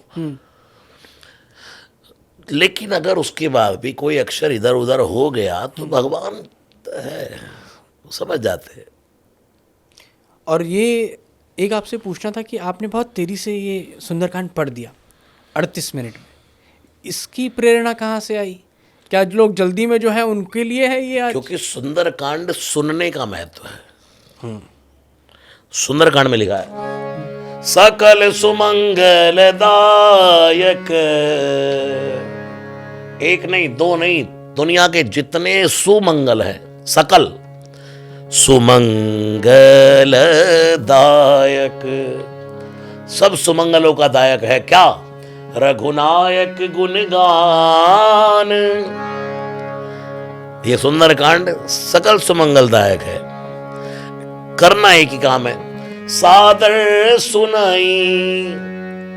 लेकिन अगर उसके बाद भी कोई अक्षर इधर उधर हो गया तो भगवान है, वो समझ जाते हैं। और ये एक आपसे पूछना था कि आपने बहुत तेजी से ये सुंदरकांड पढ़ दिया 38 मिनट में, इसकी प्रेरणा कहाँ से आई? क्या जो लोग जल्दी में जो है उनके लिए है ये आज? क्योंकि सुंदरकांड सुनने का महत्व है। सुंदरकांड में लिखा है, सकल सुमंगल दायक, एक नहीं दो नहीं, दुनिया के जितने सुमंगल हैं सकल सुमंगल दायक, सब सुमंगलों का दायक है। क्या? रघुनायक गुणगान। ये सुंदरकांड सकल सुमंगलदायक है। करना एक ही काम है, सादर सुनाई।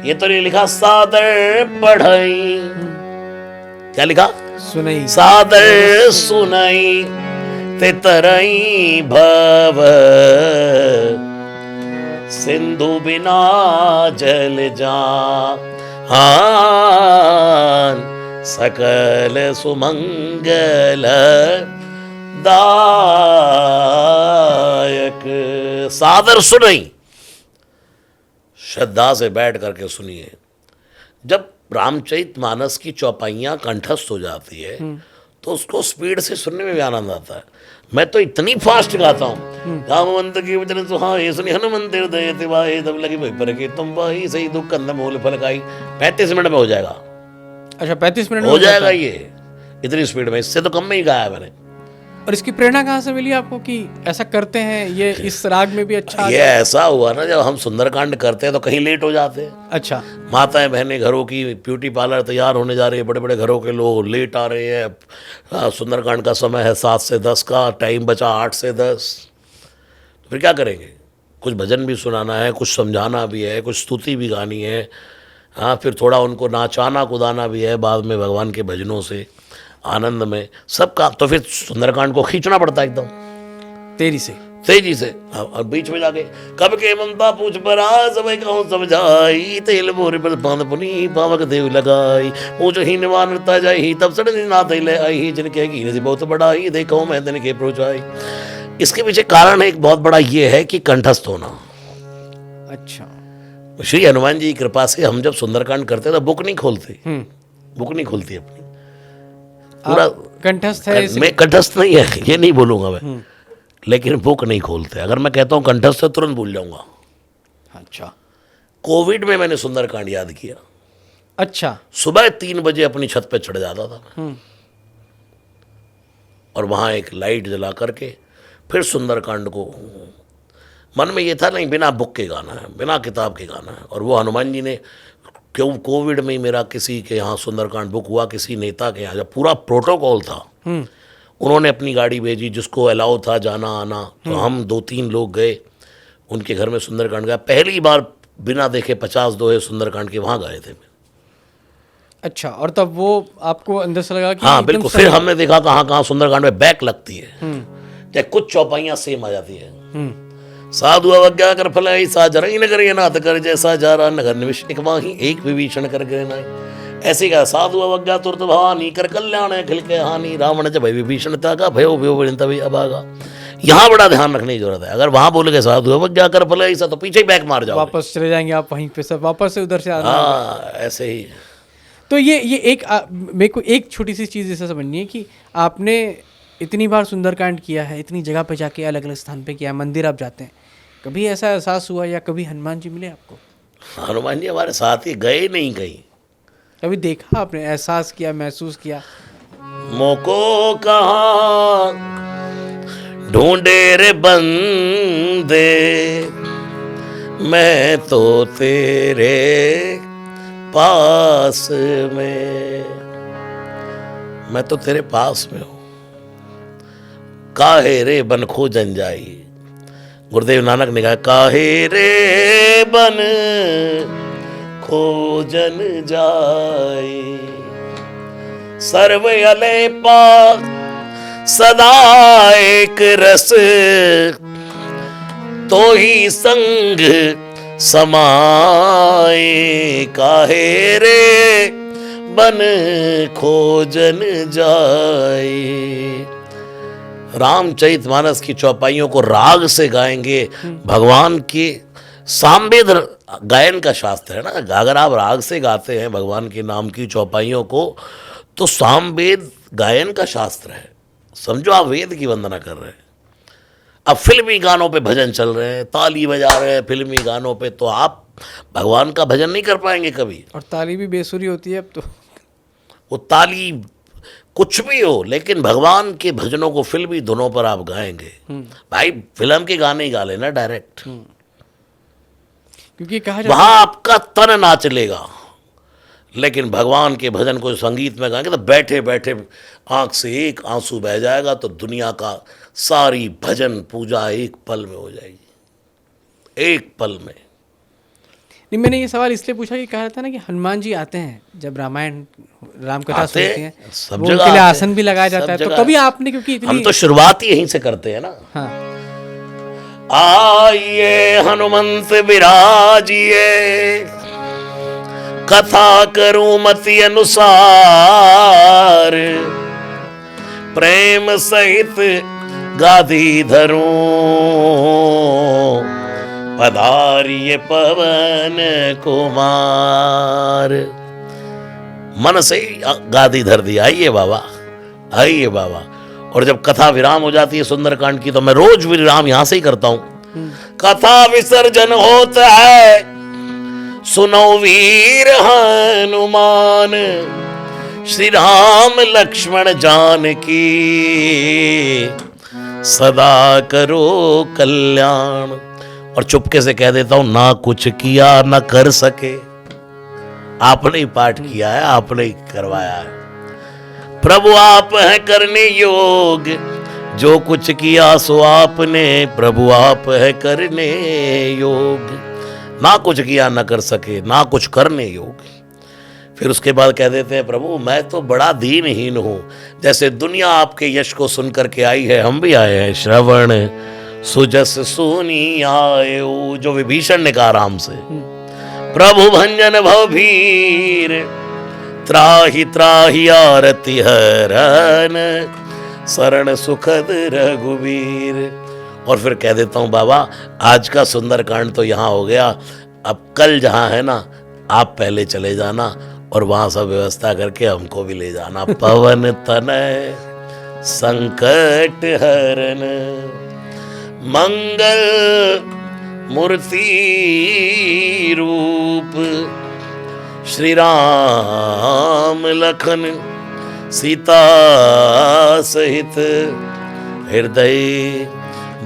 ये तो नहीं लिखा सादर पढ़ाई, क्या लिखा? सुनाई। सादर सुनाई ते तरई भव, सिंधु बिना जल जा सकल सुमंगल दायक। सादर सुनाई, श्रद्धा से बैठ करके सुनिए। जब रामचरित मानस की चौपाइयाँ कंठस्थ हो जाती है तो उसको स्पीड से सुनने में भी आनंद आता है। मैं तो इतनी फास्ट गाता हूँ, रामवंत की वचन सुहाए सुनि हनुमंत हृदय तिवाए, तब लगी भई पर के तुम वाही सही दुख कंद मूल फल खाई। 35 मिनट में हो जाएगा। अच्छा, 35 मिनट में हो जाएगा ये, इतनी स्पीड में। इससे तो कम में ही गाया मैंने। और इसकी प्रेरणा कहाँ से मिली आपको कि ऐसा करते हैं, ये इस राग में भी अच्छा? ये ऐसा हुआ ना, जब हम सुंदरकांड करते हैं तो कहीं लेट हो जाते हैं। अच्छा। माताएं बहनें घरों की ब्यूटी पार्लर तैयार होने जा रही है, बड़े बड़े घरों के लोग लेट आ रहे हैं। सुंदरकांड का समय है 7 से 10 का, टाइम बचा 8 से 10। तो फिर क्या करेंगे? कुछ भजन भी सुनाना है, कुछ समझाना भी है, कुछ स्तुति भी गानी है। हाँ, फिर थोड़ा उनको नाचाना कुदाना भी है बाद में भगवान के भजनों से, आनंद में सब काम। तो फिर सुंदरकांड को खींचना पड़ता है एकदम तेजी से। और बीच में जाके कब के ममता पूछ परा सब कहूँ समझाई, तेल मोरे पर बांध पुनी पावक देव लगाई, पूछ ही निवानता जाई तब सड़न ना ले आई, जिनके गिने से बहुत बड़ाई देखो मैं दिन के पहुंचाई। इसके पीछे कारण एक बहुत बड़ा ये है कि कंठस्थ होना। अच्छा। श्री हनुमान जी की कृपा से हम जब सुंदरकांड करते तो बुक नहीं खोलते, बुक नहीं खुलती अपनी। पूरा कंठस्थ है। मैं कंठस्थ नहीं है ये नहीं बोलूंगा मैं, लेकिन बुक नहीं खोलते। अगर मैं कहता हूँ कंठस्थ है तुरंत भूल जाऊंगा। अच्छा। कोविड में मैंने सुंदरकांड याद किया। अच्छा। सुबह 3 बजे अपनी छत पे चढ़ जाता था और वहां एक लाइट जला करके फिर सुंदरकांड को, मन में ये था नहीं बिना बुक के गाना है, बिना किताब के गाना है। और वो हनुमान जी ने, क्यों कोविड में मेरा किसी के यहाँ सुंदरकांड बुक हुआ, किसी नेता के यहाँ, जब पूरा प्रोटोकॉल था, उन्होंने अपनी गाड़ी भेजी जिसको अलाउ था जाना आना, तो हम 2-3 लोग गए उनके घर में सुंदरकांड गाया। पहली बार बिना देखे 50 दोहे सुंदरकांड के वहाँ गए थे। अच्छा, और तब वो आपको अंदर से लगा कि हाँ एकदम बिल्कुल। सही- फिर हमने देखा कहाँ कहाँ सुंदरकांड में बैक लगती है, चाहे कुछ चौपाइयाँ सेम आ जाती है। साधु अवज्ञा कर फल ऐसा जरई न करिए नाथ कर जैसा जारा नगर निविष्टिक माही एक विभीषण कर गए नाई। ऐसे का साधु अवज्ञा तुरत भवानी कर कल्याण है खिल के हानि रावण जब विभीषणता का भयो भयो तभी अभागा। यहाँ बड़ा ध्यान रखने की जरूरत है। अगर वहां बोल के साधु अवज्ञा कर फल ऐसा तो पीछे ही बैक मार जाओ। वापस चले जाएंगे आप वहीं पे, सब वापस से उधर से आना होगा। हाँ ऐसे ही। तो ये एक मेरे को एक छोटी सी चीज़ ऐसा समझनी है कि आपने इतनी बार सुंदरकांड किया है, इतनी जगह पे जाके अलग अलग स्थान पे किया, मंदिर आप जाते हैं, कभी ऐसा एहसास हुआ या कभी हनुमान जी मिले आपको? हनुमान जी हमारे साथ ही गए नहीं कहीं। कभी देखा आपने, एहसास किया, महसूस किया? मोको कहाँ ढूंढे रे बंदे मैं तो तेरे पास में, मैं तो तेरे पास में हूँ। काहे रे बन खोजन जाई, गुरुदेव नानक ने कहा काहे रे बन खोजन जाई सर्व अलेपा सदा एक रस तो ही संग समाए काहे रे बन खोजन जाए। रामचरितमानस की चौपाइयों को राग से गाएंगे। भगवान के सामवेद गायन का शास्त्र है ना। अगर आप राग से गाते हैं भगवान के नाम की चौपाइयों को तो सामवेद गायन का शास्त्र है। समझो आप वेद की वंदना कर रहे हैं। अब फिल्मी गानों पे भजन चल रहे हैं, ताली बजा रहे हैं फिल्मी गानों पे, तो आप भगवान का भजन नहीं कर पाएंगे कभी। और ताली भी बेसुरी होती है अब तो। वो ताली कुछ भी हो, लेकिन भगवान के भजनों को फिल्मी धुनों पर आप गाएंगे, भाई फिल्म के गाने ही गा लेना डायरेक्ट। क्योंकि कहा जाता वहां आपका तन ना चलेगा, लेकिन भगवान के भजन को संगीत में गाएंगे तो बैठे बैठे आंख से एक आंसू बह जाएगा, तो दुनिया का सारी भजन पूजा एक पल में हो जाएगी, एक पल में। नहीं, मैंने ये सवाल इसलिए पूछा कि कहा जाता है ना कि हनुमान जी आते हैं जब रामायण रामकथा आते सुनते हैं, सब वो जगह उनके लिए आते आसन भी लगाया सब जाता है। तो जगह। कभी आपने, क्योंकि हम इतनी तो शुरुआत ही यहीं से करते हैं ना। हाँ, आइए हनुमंत विराजिए कथा करूं मति अनुसार प्रेम सहित गादी धरूं पधारिये पवन कुमार। मन से ही गादी धर दी, आइए बाबा आइए बाबा। और जब कथा विराम हो जाती है सुंदरकांड की, तो मैं रोज विराम यहां से ही करता हूं। कथा विसर्जन होता है सुनो वीर हनुमान श्री राम लक्ष्मण जानकी सदा करो कल्याण। और चुपके से कह देता हूं ना कुछ किया ना कर सके, आपने ही पाठ किया है, आपने ही करवाया है। प्रभु आप हैं करने योग, जो कुछ किया सो आपने, प्रभु आप है करने योग। ना कुछ किया ना कर सके, ना कुछ करने योग। फिर उसके बाद कह देते हैं प्रभु मैं तो बड़ा दीनहीन हूं। जैसे दुनिया आपके यश को सुन करके आई है, हम भी आए हैं। श्रवण सुजस सुनी आए, जो विभीषण ने कहा राम से, प्रभु भंजन भवभीर त्राहि त्राहि आरती हरन शरण सुखद रघुवीर। और फिर कह देता हूं बाबा आज का सुंदरकांड तो यहाँ हो गया, अब कल जहाँ है ना आप पहले चले जाना और वहां सब व्यवस्था करके हमको भी ले जाना। पवन तनय संकट हरन मंगल मूर्ति रूप श्री राम लखन सीता सहित हृदय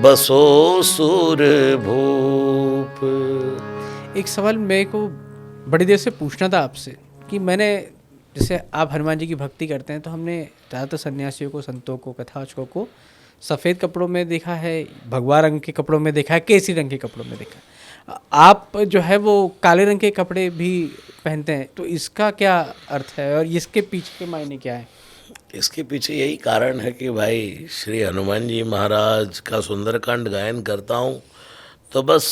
बसो सुर भूप। एक सवाल मेरे को बड़ी देर से पूछना था आपसे कि मैंने, जैसे आप हनुमान जी की भक्ति करते हैं, तो हमने ज़्यादातर सन्यासियों को, संतों को, कथावाचकों को सफ़ेद कपड़ों में देखा है, भगवा रंग के कपड़ों में देखा है, केसरी रंग के कपड़ों में देखा है। आप जो है वो काले रंग के कपड़े भी पहनते हैं, तो इसका क्या अर्थ है और इसके पीछे के मायने क्या है? इसके पीछे यही कारण है कि भाई श्री हनुमान जी महाराज का सुंदरकांड गायन करता हूँ तो बस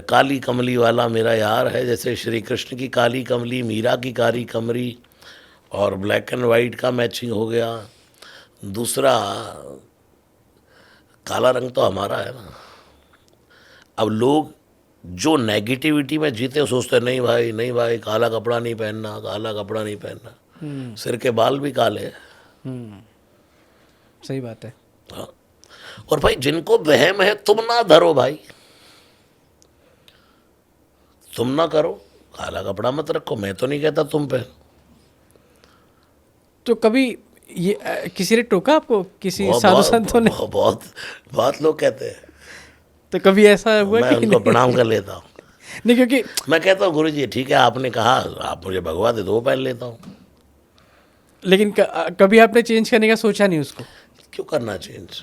काली कमली वाला मेरा यार है। जैसे श्री कृष्ण की काली कमली, मीरा की काली कमरी, और ब्लैक एंड वाइट का मैचिंग हो गया। दूसरा, काला रंग तो हमारा है ना। अब लोग जो नेगेटिविटी में जीते हैं सोचते हैं नहीं भाई, नहीं भाई, काला कपड़ा नहीं पहनना, काला कपड़ा नहीं पहनना। सिर के बाल भी काले हैं। हम्म, सही बात है। हाँ। और भाई जिनको वहम है तुम ना धरो भाई, तुम ना करो, काला कपड़ा मत रखो, मैं तो नहीं कहता तुम पे। तो कभी ये किसी ने टोका आपको, किसी बहुत साधु बहुत संतों ने? बहुत बहुत बहुत लोग कहते हैं। तो कभी ऐसा हुआ मैं कि उनको नहीं? प्रणाम कर लेता हूँ। नहीं, क्योंकि मैं कहता हूँ गुरु जी ठीक है, आपने कहा, आप मुझे भगवा दे दो, वो पहन लेता हूँ। लेकिन कभी आपने चेंज करने का सोचा नहीं उसको? क्यों करना चेंज?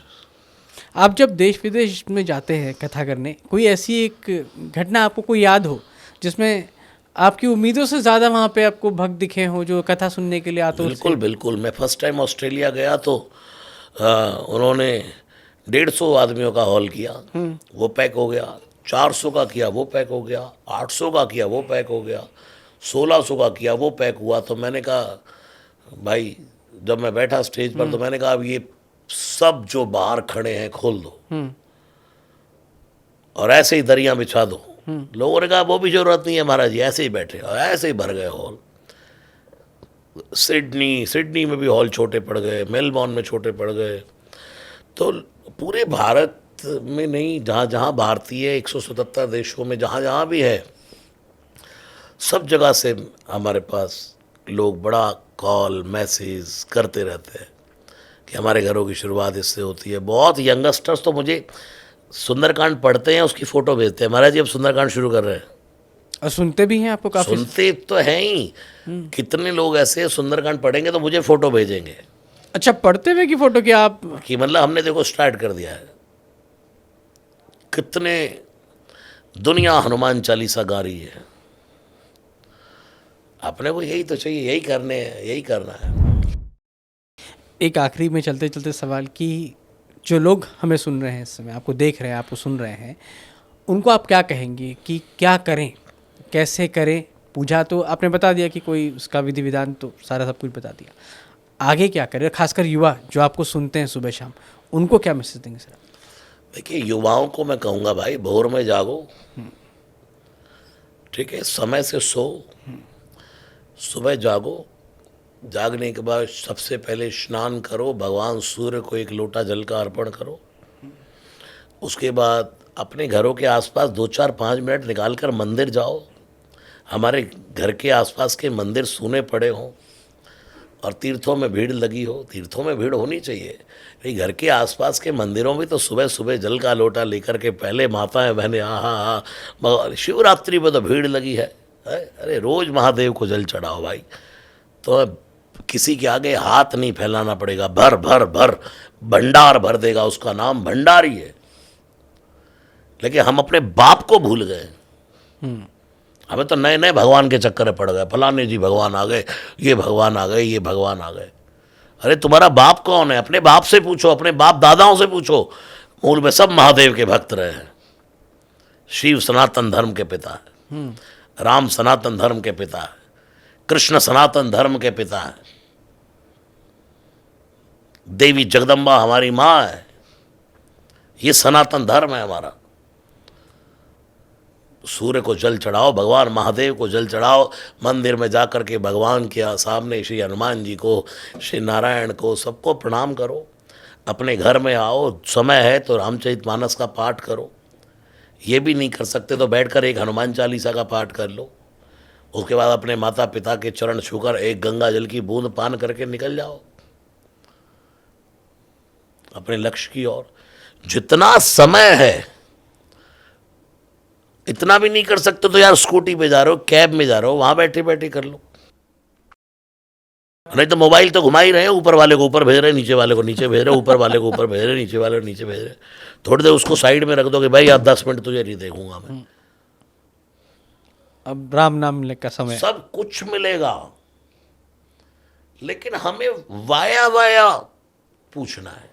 आप जब देश विदेश में जाते हैं कथा करने, कोई ऐसी एक घटना आपको कोई याद हो जिसमें आपकी उम्मीदों से ज़्यादा वहाँ पे आपको भक्त दिखे हों जो कथा सुनने के लिए आते हो? बिल्कुल बिल्कुल। मैं फर्स्ट टाइम ऑस्ट्रेलिया गया तो उन्होंने 150 आदमियों का हॉल किया, वो पैक हो गया। 400 का किया, वो पैक हो गया। 800 का किया, वो पैक हो गया। 1600 का किया, वो पैक हुआ। तो मैंने कहा भाई, जब मैं बैठा स्टेज पर तो मैंने कहा अब ये सब जो बाहर खड़े हैं खोल दो और ऐसे ही दरिया बिछा दो। लोगों ने कहा वो भी जरूरत नहीं है महाराज जी, ऐसे ही बैठे, और ऐसे ही भर गए हॉल। सिडनी में भी हॉल छोटे पड़ गए, मेलबॉर्न में छोटे पड़ गए। तो पूरे भारत में नहीं, जहाँ जहाँ भारतीय 177 देशों में जहाँ जहाँ भी है, सब जगह से हमारे पास लोग बड़ा कॉल मैसेज करते रहते हैं कि हमारे घरों की शुरुआत इससे होती है। बहुत यंगस्टर्स तो मुझे सुंदरकांड पढ़ते हैं, उसकी फ़ोटो भेजते हैं, महाराज जी अब सुंदरकांड शुरू कर रहे हैं। और सुनते भी हैं आपको काफ़ी? सुनते तो हैं ही, कितने लोग ऐसे हैं, सुंदरकांड पढ़ेंगे तो मुझे फ़ोटो भेजेंगे अच्छा, पढ़ते हुए की फ़ोटो क्या आप? कि मतलब हमने देखो स्टार्ट कर दिया है। कितने दुनिया हनुमान चालीसा गा रही है, अपने को यही तो चाहिए, यही करने हैं, यही करना है। एक आखिरी में चलते चलते सवाल कि जो लोग हमें सुन रहे हैं इस समय, आपको देख रहे हैं, आपको सुन रहे हैं, उनको आप क्या कहेंगे कि क्या करें, कैसे करें? पूजा तो आपने बता दिया कि कोई उसका विधि विधान तो सारा सब कुछ बता दिया, आगे क्या करें? खासकर युवा जो आपको सुनते हैं सुबह शाम, उनको क्या मैसेज देंगे सर? देखिए, युवाओं को मैं कहूँगा भाई, भोर में जागो, ठीक है, समय से सो, सुबह जागो, जागने के बाद सबसे पहले स्नान करो, भगवान सूर्य को एक लोटा जल का अर्पण करो। उसके बाद अपने घरों के आसपास 2-4-5 मिनट निकाल कर मंदिर जाओ। हमारे घर के आसपास के मंदिर सूने पड़े हों और तीर्थों में भीड़ लगी हो, तीर्थों में भीड़ होनी चाहिए, लेकिन घर के आसपास के मंदिरों में तो सुबह सुबह जल का लोटा लेकर के पहले माताएं बहनें शिवरात्रि में तो भीड़ लगी है। अरे रोज़ महादेव को जल चढ़ाओ भाई, तो किसी के आगे हाथ नहीं फैलाना पड़ेगा, भर भर भर भंडार भर देगा, उसका नाम भंडारी है। लेकिन हम अपने बाप को भूल गए, हमें तो नए नए भगवान के चक्कर में पड़ गए, फलाने जी भगवान आ गए, ये भगवान आ गए, ये भगवान आ गए। अरे तुम्हारा बाप कौन है? अपने बाप से पूछो, अपने बाप दादाओं से पूछो, मूल में सब महादेव के भक्त रहे हैं। शिव सनातन धर्म के पिता है, राम सनातन धर्म के पिता है, कृष्ण सनातन धर्म के पिता है, देवी जगदम्बा हमारी माँ है। ये सनातन धर्म है हमारा। सूर्य को जल चढ़ाओ, भगवान महादेव को जल चढ़ाओ, मंदिर में जाकर के भगवान के सामने श्री हनुमान जी को, श्री नारायण को, सबको प्रणाम करो। अपने घर में आओ, समय है तो रामचरितमानस का पाठ करो। ये भी नहीं कर सकते तो बैठकर एक हनुमान चालीसा का पाठ कर लो। उसके बाद अपने माता पिता के चरण छूकर एक गंगा जल की बूंद पान करके निकल जाओ अपने लक्ष्य की ओर। जितना समय है, इतना भी नहीं कर सकते तो यार स्कूटी पे जा रहे हो, कैब में जा रहे हो, वहां बैठे बैठे कर लो। नहीं तो मोबाइल तो घुमा ही रहे हैं, ऊपर वाले को ऊपर भेज रहे हैं, नीचे वाले को नीचे भेज रहे हैं, ऊपर वाले को ऊपर भेज रहे हैं, नीचे वाले को नीचे भेज रहे हैं। थोड़ी देर उसको साइड में रख दो कि भाई अब 10 मिनट तुझे नहीं देखूंगा मैं। अब राम नाम लेने का समय। सब कुछ मिलेगा, लेकिन हमें वाया वाया पूछना है।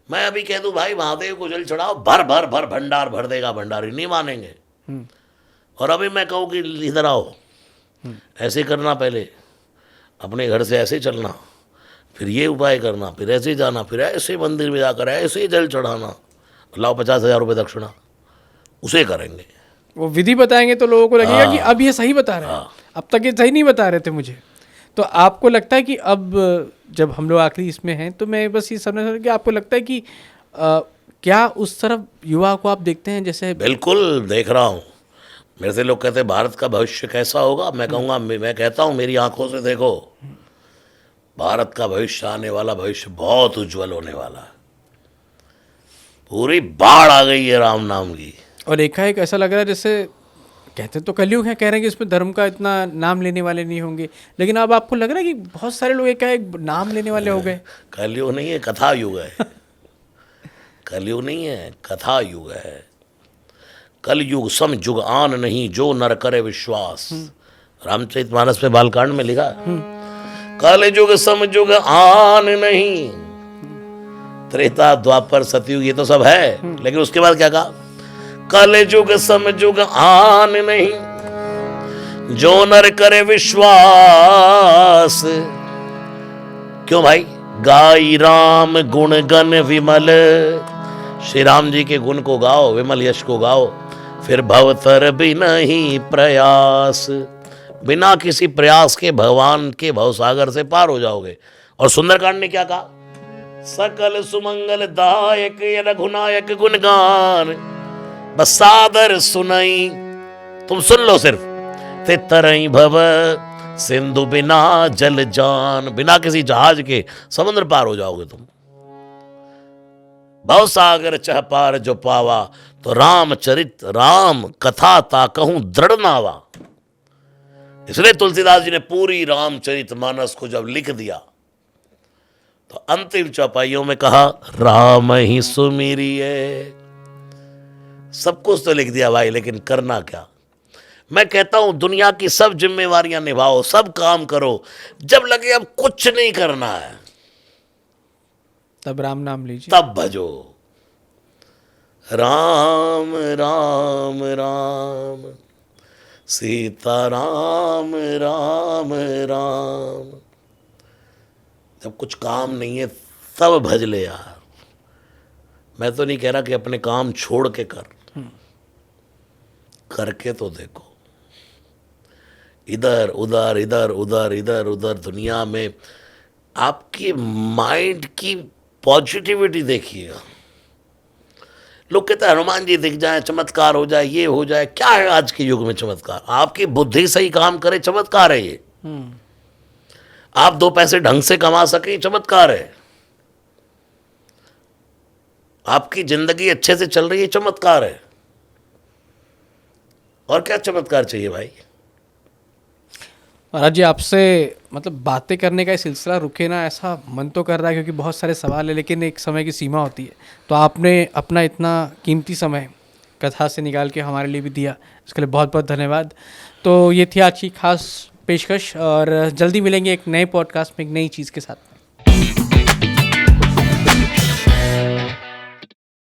मैं अभी कह दूं भाई महादेव को जल चढ़ाओ, भर भर भर भंडार भर देगा भंडारी, नहीं मानेंगे। और अभी मैं कहूँ कि इधर आओ, ऐसे करना, पहले अपने घर से ऐसे चलना, फिर ये उपाय करना, फिर ऐसे जाना, फिर ऐसे मंदिर में जाकर ऐसे जल चढ़ाना, लाओ 50,000 रुपये दक्षिणा, उसे करेंगे। वो विधि बताएंगे तो लोगों को लगेगा कि अब ये सही बता रहे हैं, अब तक ये सही नहीं बता रहे थे मुझे। तो आपको लगता है कि अब जब हम लोग आखिरी इसमें हैं, तो मैं बस ये समझ कि आपको लगता है कि क्या उस तरफ युवा को आप देखते हैं जैसे? बिल्कुल देख रहा हूँ। मेरे से लोग कहते हैं भारत का भविष्य कैसा होगा, मैं कहूँगा, मैं कहता हूँ मेरी आंखों से देखो, भारत का भविष्य, आने वाला भविष्य बहुत उज्जवल होने वाला है। पूरी बाढ़ आ गई है राम नाम की। और एकाएक ऐसा लग रहा है जैसे, कहते तो कलयुग है, कह रहे हैं कि इसमें धर्म का इतना नाम लेने वाले नहीं होंगे, लेकिन अब आपको लग रहा है कि बहुत सारे लोग एकाएक नाम लेने वाले हो गए। कलयुग नहीं है, कथा युग है। कलयुग नहीं है, कथा युग है। कलयुग सम जुग आन नहीं, जो नर करे विश्वास। रामचरितमानस में बालकांड में लिखा, कलयुग सम जुग आन नहीं। त्रेता द्वापर सतयुग ये तो सब है, लेकिन उसके बाद क्या कहा? कलयुग सम जुग आन नहीं, जो नर करे विश्वास। क्यों भाई? गाई राम गुण गण विमल, श्री राम जी के गुण को गाओ, विमल यश को गाओ, फिर भवतर भी नहीं प्रयास। बिना किसी प्रयास के भगवान के भवसागर से पार हो जाओगे। और सुंदरकांड ने क्या कहा? सकल सुमंगल दायक रघुनायक गुणगान, बस सादर सुनाई, तुम सुन लो सिर्फ। ते तरई भव सिंधु बिना जल जान, बिना किसी जहाज के समुद्र पार हो जाओगे तुम। भव सागर चह पार जो पावा, तो रामचरित राम कथा ता कहूं दृढ़ नावा। इसलिए तुलसीदास जी ने पूरी रामचरितमानस को जब लिख दिया, तो अंतिम चौपाइयों में कहा राम ही सुमिरिये। सब कुछ तो लिख दिया भाई, लेकिन करना क्या? मैं कहता हूं दुनिया की सब जिम्मेवारियां निभाओ, सब काम करो, जब लगे अब कुछ नहीं करना है, तब राम नाम लीजिए, तब भजो। राम राम राम सीता राम राम राम। जब कुछ काम नहीं है तब भज ले यार। मैं तो नहीं कह रहा कि अपने काम छोड़ के कर, करके तो देखो। इधर उधर इधर उधर इधर उधर दुनिया में आपकी माइंड की पॉजिटिविटी देखिएगा। लोग कहते हैं हनुमान जी दिख जाए, चमत्कार हो जाए, ये हो जाए। क्या है आज के युग में चमत्कार? आपकी बुद्धि सही काम करे, चमत्कार है ये। आप 2 पैसे ढंग से कमा सके, चमत्कार है। आपकी जिंदगी अच्छे से चल रही है, चमत्कार है। और क्या चमत्कार चाहिए भाई? महाराज जी, आपसे मतलब बातें करने का ये सिलसिला रुके ना, ऐसा मन तो कर रहा है, क्योंकि बहुत सारे सवाल है, लेकिन एक समय की सीमा होती है। तो आपने अपना इतना कीमती समय कथा से निकाल के हमारे लिए भी दिया, इसके लिए बहुत बहुत धन्यवाद। तो ये थी आज की खास पेशकश, और जल्दी मिलेंगे एक नए पॉडकास्ट में एक नई चीज़ के साथ।